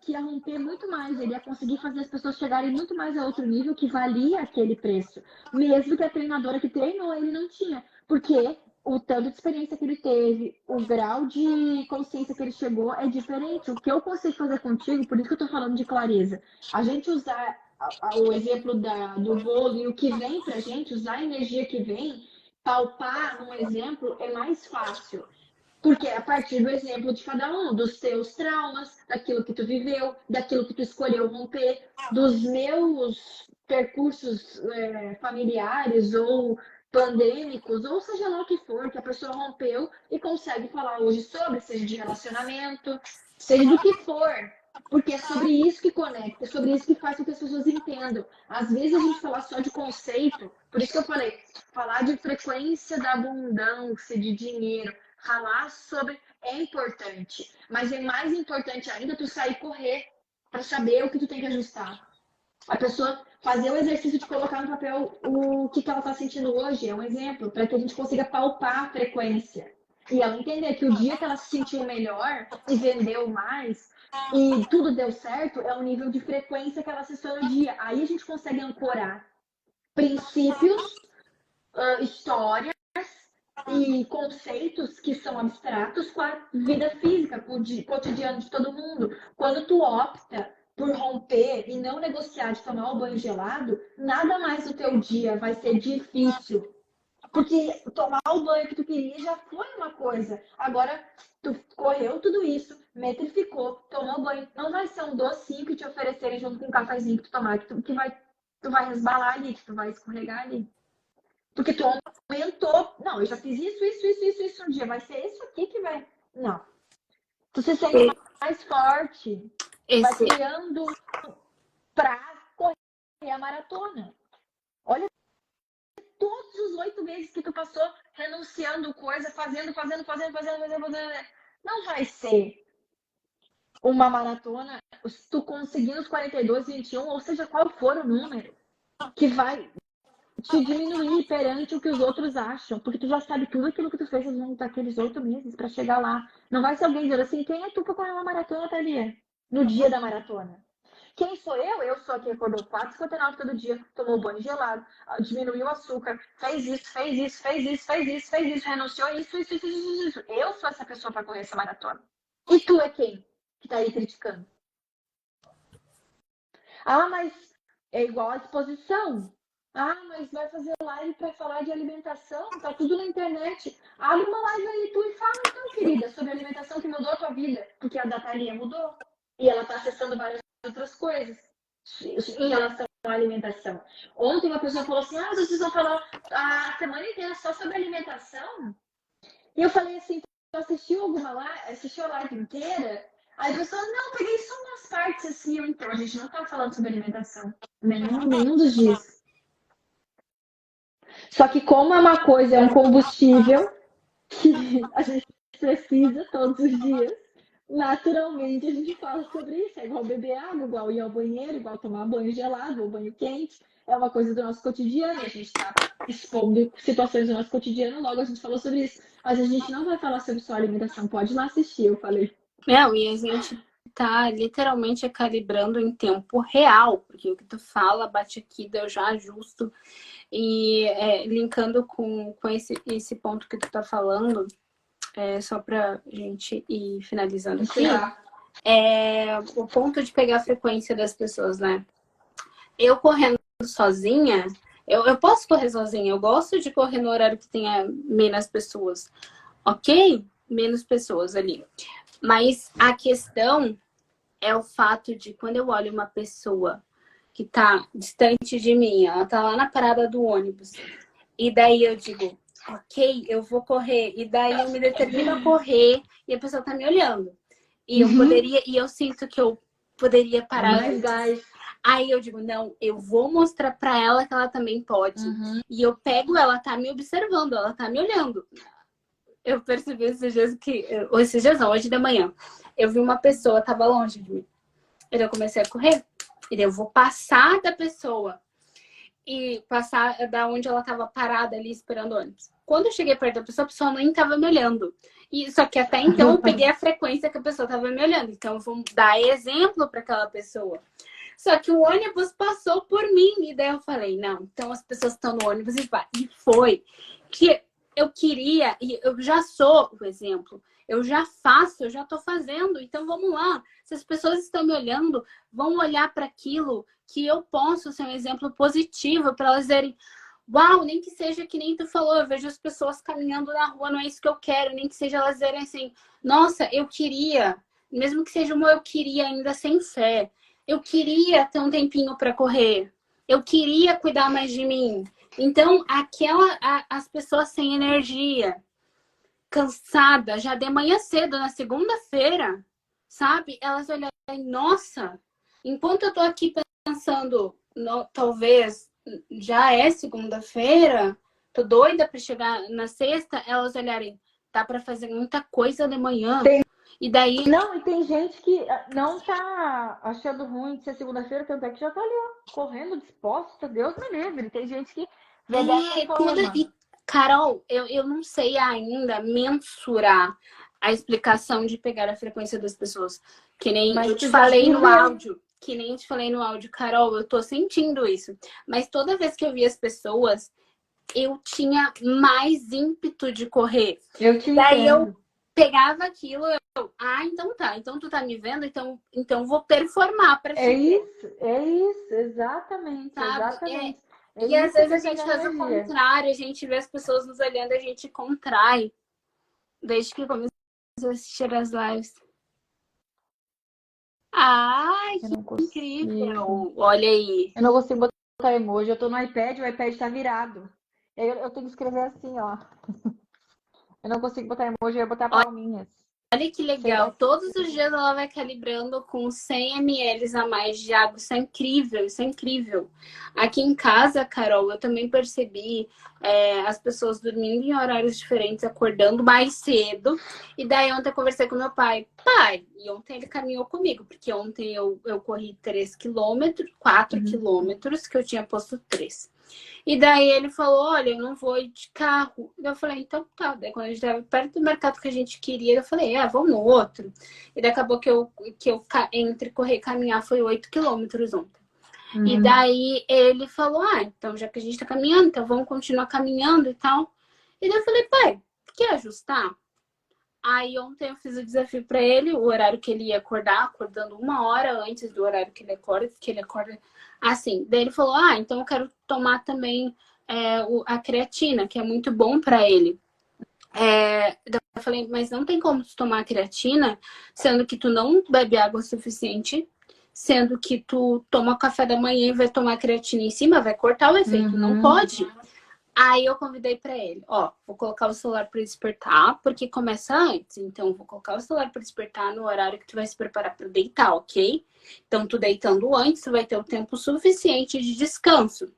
que ia romper muito mais, ele ia conseguir fazer as pessoas chegarem muito mais a outro nível que valia aquele preço, mesmo que a treinadora que treinou ele não tinha, porque o tanto de experiência que ele teve, o grau de consciência que ele chegou é diferente. O que eu consigo fazer contigo, por isso que eu tô falando de clareza, a gente usar o exemplo do vôlei, o que vem pra gente, usar a energia que vem, palpar um exemplo é mais fácil. Porque é a partir do exemplo de cada um, dos teus traumas, daquilo que tu viveu, daquilo que tu escolheu romper, dos meus percursos familiares ou pandêmicos, ou seja lá o que for, que a pessoa rompeu e consegue falar hoje sobre, seja de relacionamento, seja do que for. Porque é sobre isso que conecta, é sobre isso que faz com que as pessoas entendam. Às vezes a gente fala só de conceito, por isso que eu falei, falar de frequência da abundância, de dinheiro, falar sobre é importante, mas é mais importante ainda tu sair correr para saber o que tu tem que ajustar. A pessoa fazer o exercício de colocar no papel o que ela está sentindo hoje é um exemplo para que a gente consiga palpar a frequência e ela entender que o dia que ela se sentiu melhor e vendeu mais e tudo deu certo é o nível de frequência que ela acessou no dia. Aí a gente consegue ancorar princípios, história e conceitos que são abstratos com a vida física, com o cotidiano de todo mundo. Quando tu opta por romper e não negociar de tomar o banho gelado, nada mais no teu dia vai ser difícil. Porque tomar o banho que tu queria já foi uma coisa. Agora, tu correu tudo isso, metrificou, tomou banho. Não vai ser um docinho que te oferecerem junto com um cafezinho que tu tomar, que tu vai resbalar ali, que tu vai escorregar ali. Porque tu aumentou. Não, eu já fiz isso um dia. Vai ser isso aqui que vai. Não. Tu se sente mais forte. Vai criando pra correr a maratona. Olha todos os 8 meses que tu passou renunciando coisa, fazendo. Não vai ser uma maratona, tu conseguindo os 42, 21, ou seja, qual for o número, que vai te diminuir perante o que os outros acham, porque tu já sabe tudo aquilo que tu fez naqueles 8 meses para chegar lá. Não vai ser alguém dizendo assim, quem é tu para correr uma maratona, Thalia? No dia da maratona. Quem sou eu? Eu sou a que acordou 4h59 todo dia, tomou banho gelado, diminuiu o açúcar, fez isso, renunciou isso. Eu sou essa pessoa para correr essa maratona. E tu é quem que tá aí criticando? Ah, mas é igual à exposição. Ah, mas vai fazer live para falar de alimentação? Tá tudo na internet. Abre uma live aí tu e fala então, querida, sobre alimentação que mudou a tua vida. Porque a da Thalia mudou. E ela tá acessando várias outras coisas em relação à alimentação. Ontem uma pessoa falou assim, vocês vão falar a semana inteira só sobre alimentação? E eu falei assim, tu assistiu a live inteira? Aí a pessoa, não, peguei só umas partes assim. Então, a gente não tá falando sobre alimentação. Nenhum dos dias. Só que como é uma coisa, é um combustível que a gente precisa todos os dias naturalmente a gente fala sobre isso. É igual beber água, igual ir ao banheiro, igual tomar banho gelado ou banho quente. É uma coisa do nosso cotidiano. A gente está expondo situações do nosso cotidiano, logo a gente falou sobre isso. Mas a gente não vai falar sobre sua alimentação. Pode ir lá assistir, eu falei. Não, e a gente tá literalmente calibrando em tempo real, porque o que tu fala bate aqui, daí eu já ajusto. E linkando com esse ponto que tu tá falando, só pra gente ir finalizando aqui, o ponto de pegar a frequência das pessoas, né? Eu correndo sozinha, eu posso correr sozinha, eu gosto de correr no horário que tenha menos pessoas, ok? Menos pessoas ali. Mas a questão é o fato de quando eu olho uma pessoa que tá distante de mim, ela tá lá na parada do ônibus, e daí eu digo, ok, eu vou correr, e daí eu me determino a correr e a pessoa tá me olhando. E eu poderia, e eu sinto que eu poderia parar Mais gás. Aí eu digo, não, eu vou mostrar pra ela que ela também pode. E eu pego, ela tá me observando, ela tá me olhando. Eu percebi esses dias esses dias não, hoje de manhã. Eu vi uma pessoa, tava longe de mim. E daí eu comecei a correr. E daí eu vou passar da pessoa. E passar da onde ela tava parada ali esperando o ônibus. Quando eu cheguei perto da pessoa, a pessoa nem tava me olhando. E, só que até então eu peguei a frequência que a pessoa tava me olhando. Então eu vou dar exemplo para aquela pessoa. Só que o ônibus passou por mim. E daí eu falei, não, então as pessoas estão no ônibus e vai. E foi que eu queria, e eu já sou o exemplo. Eu já faço, eu já tô fazendo. Então vamos lá. Se as pessoas estão me olhando, vão olhar para aquilo que eu posso ser um exemplo positivo para elas dizerem, uau, nem que seja que nem tu falou, eu vejo as pessoas caminhando na rua, não é isso que eu quero, nem que seja elas dizerem assim, nossa, eu queria, mesmo que seja uma eu queria ainda sem fé, eu queria ter um tempinho para correr, eu queria cuidar mais de mim. Então, as pessoas sem energia, cansada, já de manhã cedo, na segunda-feira, sabe? Elas olharem, nossa, enquanto eu tô aqui pensando, talvez já é segunda-feira, tô doida para chegar na sexta, elas olharem, dá para fazer muita coisa de manhã. E daí. Não, e tem gente que não tá achando ruim de ser segunda-feira, tanto é que já tá ali, ó, correndo, disposta, Deus me livre. Tem gente que vê dessa forma. Carol, eu não sei ainda mensurar a explicação de pegar a frequência das pessoas. Que nem eu te falei no áudio. Que nem eu te falei no áudio, Carol, eu tô sentindo isso. Mas toda vez que eu vi as pessoas, eu tinha mais ímpeto de correr. Eu te Daí entendo. eu pegava aquilo, então tá, então tu tá me vendo, então vou performar pra ti. É isso, exatamente, sabe? exatamente. E às vezes a gente faz o contrário, a gente vê as pessoas nos olhando, a gente contrai. Desde que comecei a assistir as lives. Ai, que incrível! Olha aí. Eu não consigo botar emoji, eu tô no iPad, o iPad tá virado. Eu tenho que escrever assim, ó. Eu não consigo botar emoji, eu ia botar palminhas. Olha que legal. Todos os dias ela vai calibrando com 100 ml a mais de água. Isso é incrível, isso é incrível. Aqui em casa, Carol, eu também percebi as pessoas dormindo em horários diferentes, acordando mais cedo. E daí ontem eu conversei com meu pai. Pai, e ontem ele caminhou comigo, porque ontem eu corri 3 quilômetros, 4 quilômetros, que eu tinha posto 3. E daí ele falou, olha, eu não vou ir de carro. Eu falei, então tá. Daí quando a gente estava perto do mercado que a gente queria, eu falei, vamos no outro. E daí acabou que eu entre correr e caminhar foi 8 quilômetros ontem. E daí ele falou, então já que a gente tá caminhando, então vamos continuar caminhando e tal. E daí eu falei, pai, quer ajustar? Aí ontem eu fiz o desafio para ele, o horário que ele ia acordar, acordando 1 hora antes do horário que ele acorda assim. Daí ele falou, então eu quero tomar também a creatina, que é muito bom para ele. Daí eu falei, mas não tem como tu tomar creatina, sendo que tu não bebe água suficiente, sendo que tu toma café da manhã e vai tomar creatina em cima, vai cortar o efeito, não pode. Aí eu convidei pra ele, vou colocar o celular pra despertar, porque começa antes. Então, vou colocar o celular pra despertar no horário que tu vai se preparar pra deitar, ok? Então, tu deitando antes, tu vai ter o tempo suficiente de descanso.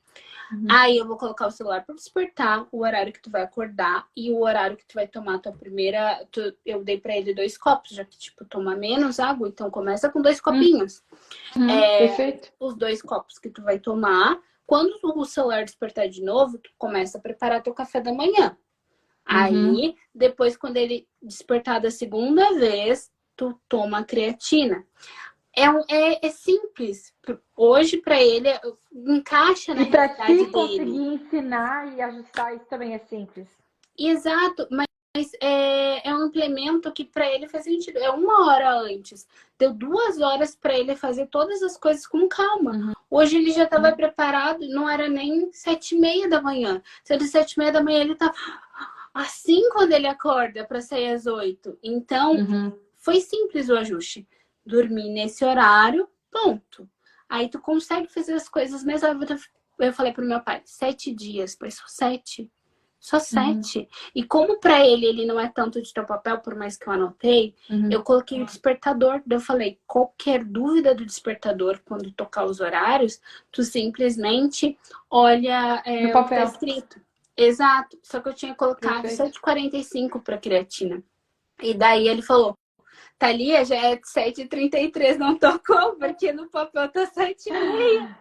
Aí eu vou colocar o celular para despertar, o horário que tu vai acordar e o horário que tu vai tomar a tua primeira. Eu dei para ele 2 copos, já que, tipo, toma menos água, então começa com 2 copinhos. Perfeito. Os 2 copos que tu vai tomar. Quando o celular despertar de novo, tu começa a preparar teu café da manhã. Aí, depois, quando ele despertar da segunda vez, tu toma a creatina. É simples. Hoje, para ele, encaixa na E para realidade ti dele. conseguir ensinar e ajustar, isso também é simples. Exato, mas é um implemento que para ele faz sentido. É 1 hora antes. Deu 2 horas para ele fazer todas as coisas com calma. Hoje ele já estava preparado, não era nem 7h30 da manhã. Se era 7h30 da manhã, ele estava assim quando ele acorda para sair às 8. Então, foi simples o ajuste. Dormir nesse horário, ponto. Aí tu consegue fazer as coisas mesmo. Eu falei pro meu pai, 7 dias, pois só 7. Só 7. E como para ele não é tanto de teu papel, por mais que eu anotei, eu coloquei o despertador. Eu falei, qualquer dúvida do despertador, quando tocar os horários, tu simplesmente olha No o que tá papel. escrito. Exato. Só que eu tinha colocado 7h45 para creatina. E daí ele falou, Thalia, já é 7h33, não tocou, porque no papel tá 7h30.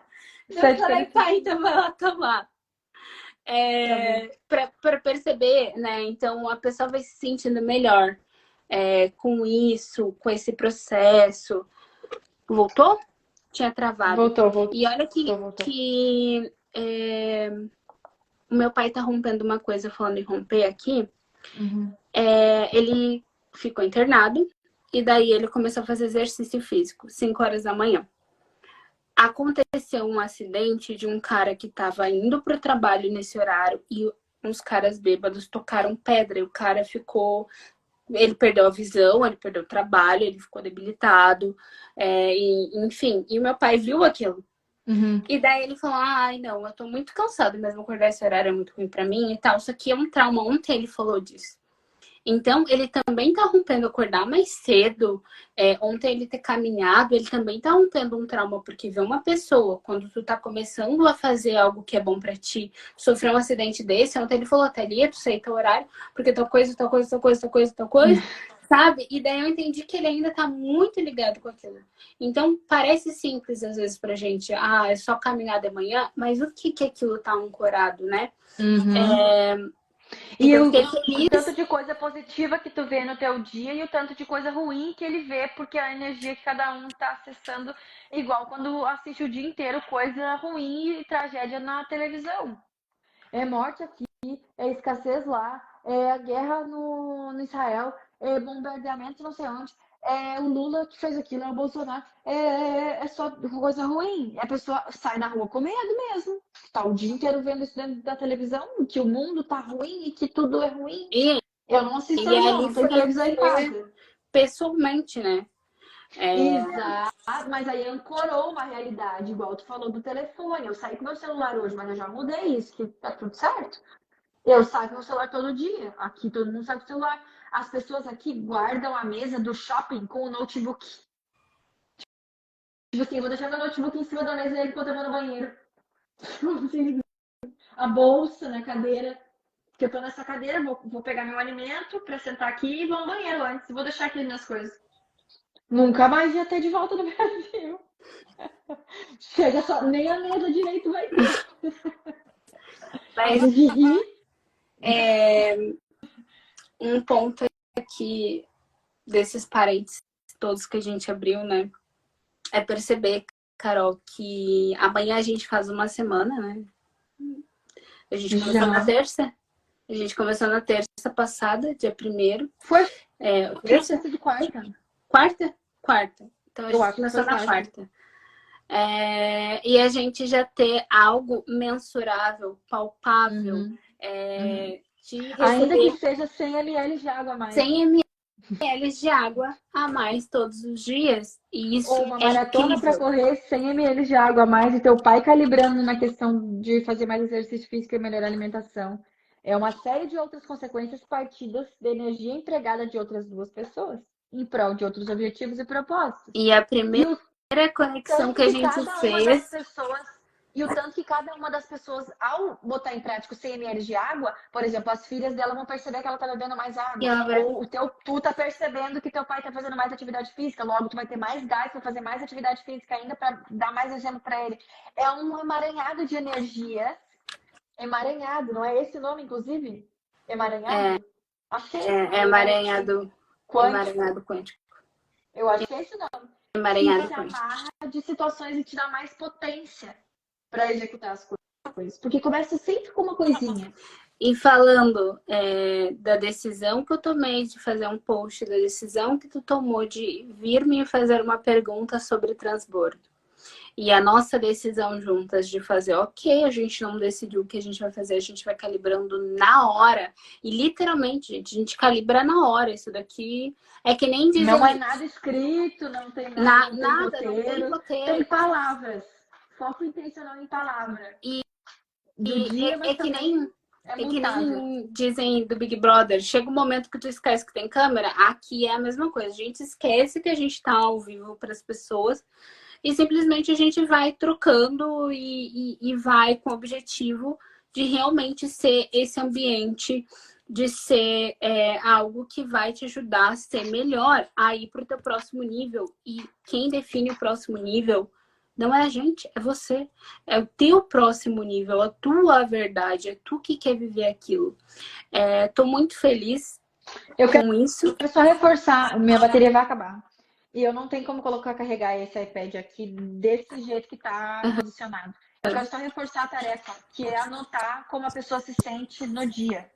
Eu falei, pai, então vai lá tomar. Para perceber, né? Então a pessoa vai se sentindo melhor com isso, com esse processo. Voltou? Tinha travado. Voltou. E olha que o meu pai tá rompendo uma coisa, falando em romper aqui. Ele ficou internado e daí ele começou a fazer exercício físico, 5 horas da manhã. Aconteceu um acidente de um cara que estava indo para o trabalho nesse horário e uns caras bêbados tocaram pedra e o cara ficou... Ele perdeu a visão, ele perdeu o trabalho, ele ficou debilitado, enfim. E o meu pai viu aquilo. E daí ele falou, ai, não, eu tô muito cansado mesmo, acordar esse horário é muito ruim pra mim e tal. Isso aqui é um trauma. Ontem ele falou disso. Então, ele também tá rompendo acordar mais cedo. Ontem ele ter caminhado, ele também tá rompendo um trauma, porque ver uma pessoa, quando tu tá começando a fazer algo que é bom pra ti, sofrer um acidente desse, ontem ele falou, Thalia, tu sei teu horário, porque tal coisa, sabe? E daí eu entendi que ele ainda tá muito ligado com aquilo. Então, parece simples às vezes pra gente, é só caminhar de manhã, mas o que aquilo tá ancorado, né? E Então, o tanto de coisa positiva que tu vê no teu dia e o tanto de coisa ruim que ele vê, porque a energia que cada um tá acessando, igual quando assiste o dia inteiro coisa ruim e tragédia na televisão. É morte aqui, é escassez lá, é a guerra no Israel, é bombardeamento não sei onde, é o Lula que fez aquilo, é o Bolsonaro, é só coisa ruim. A pessoa sai na rua com medo mesmo. Tá o dia inteiro vendo isso dentro da televisão, que o mundo tá ruim e que tudo é ruim. Eu não assisto televisão, não tem televisão em casa. Pessoalmente, né? Exato, mas aí ancorou uma realidade, igual tu falou do telefone. Eu saí com meu celular hoje, mas eu já mudei isso, que tá tudo certo. Eu saio com meu celular todo dia. Aqui todo mundo sai com o celular. As pessoas aqui guardam a mesa do shopping com o notebook. Tipo assim, eu vou deixar meu notebook em cima da mesa enquanto eu vou no banheiro. A bolsa na cadeira. Porque eu tô nessa cadeira, vou pegar meu alimento pra sentar aqui e vou no banheiro antes. Vou deixar aqui as minhas coisas. Nunca mais ia ter de volta no Brasil. Chega só, nem a mesa direito vai ter. Mas um ponto aqui desses parênteses todos que a gente abriu, né? É perceber, Carol, que amanhã a gente faz uma semana, né? A gente começou na terça. A gente começou na terça passada, dia 1º. Foi terça de quarta. Quarta. Então a gente começou na quarta. E a gente já ter algo mensurável, palpável, de receber... Ainda que seja 100 ml de água a mais. 100 ml de água a mais todos os dias. E isso ou uma maratona para correr 100 ml de água a mais e teu pai calibrando na questão de fazer mais exercício físico e melhorar a alimentação. É uma série de outras consequências partidas da energia empregada de outras duas pessoas em prol de outros objetivos e propósitos. E a primeira conexão que a gente fez... pessoas E o tanto que cada uma das pessoas, ao botar em prática o CML de água, por exemplo, as filhas dela vão perceber que ela tá bebendo mais água. Ou tu tá percebendo que teu pai tá fazendo mais atividade física, logo tu vai ter mais gás para fazer mais atividade física ainda, para dar mais exemplo para ele. É um emaranhado de energia. Emaranhado, não é esse o nome, inclusive? Emaranhado? Achei. Emaranhado Quântico. quântico. Eu acho que é esse o nome. Emaranhado Que quântico. amarra de situações e te dá mais potência para executar as coisas. Porque começa sempre com uma coisinha. E falando da decisão que eu tomei de fazer um post, da decisão que tu tomou de vir me fazer uma pergunta sobre transbordo. E a nossa decisão juntas de fazer, ok, a gente não decidiu o que a gente vai fazer, a gente vai calibrando na hora. E literalmente, gente, a gente calibra na hora. Isso daqui é que nem dizem... Não é nada escrito, não tem nada, não tem roteiro. Tem palavras. Foco intencional em palavra. É que nem dizem do Big Brother. Chega um momento que tu esquece que tem câmera. Aqui é a mesma coisa. A gente esquece que a gente tá ao vivo para as pessoas. E simplesmente a gente vai trocando e vai com o objetivo de realmente ser esse ambiente, de ser algo que vai te ajudar a ser melhor, a ir para o teu próximo nível. E quem define o próximo nível não é a gente, é você. É o teu próximo nível, a tua verdade, é tu que quer viver aquilo. Tô muito feliz com isso. Eu quero só reforçar, minha bateria vai acabar. E eu não tenho como carregar esse iPad aqui desse jeito que está posicionado. Eu quero só reforçar a tarefa, que é anotar como a pessoa se sente no dia.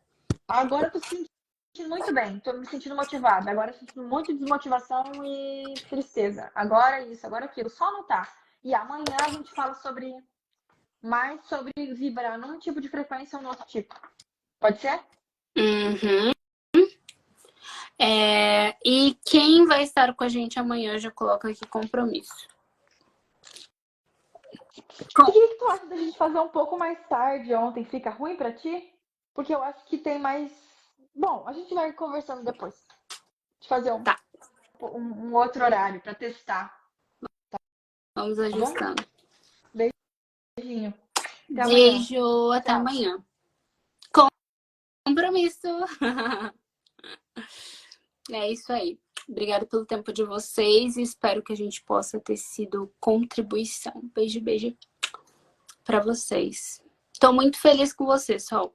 Agora eu tô se sentindo muito bem, tô me sentindo motivada. Agora eu tô sentindo muito desmotivação e tristeza. Agora isso, agora aquilo. Só anotar. E amanhã a gente fala mais sobre vibrar num tipo de frequência ou no outro tipo. Pode ser? Uhum. E quem vai estar com a gente amanhã, eu já coloco aqui compromisso. O que tu acha da gente fazer um pouco mais tarde ontem? Fica ruim pra ti? Porque eu acho que tem mais... Bom, a gente vai conversando depois. De fazer um outro horário pra testar. Vamos ajustando. Beijinho. Beijo, até amanhã. Compromisso! É isso aí. Obrigada pelo tempo de vocês e espero que a gente possa ter sido contribuição. Beijo, beijo pra vocês. Tô muito feliz com você, Sol.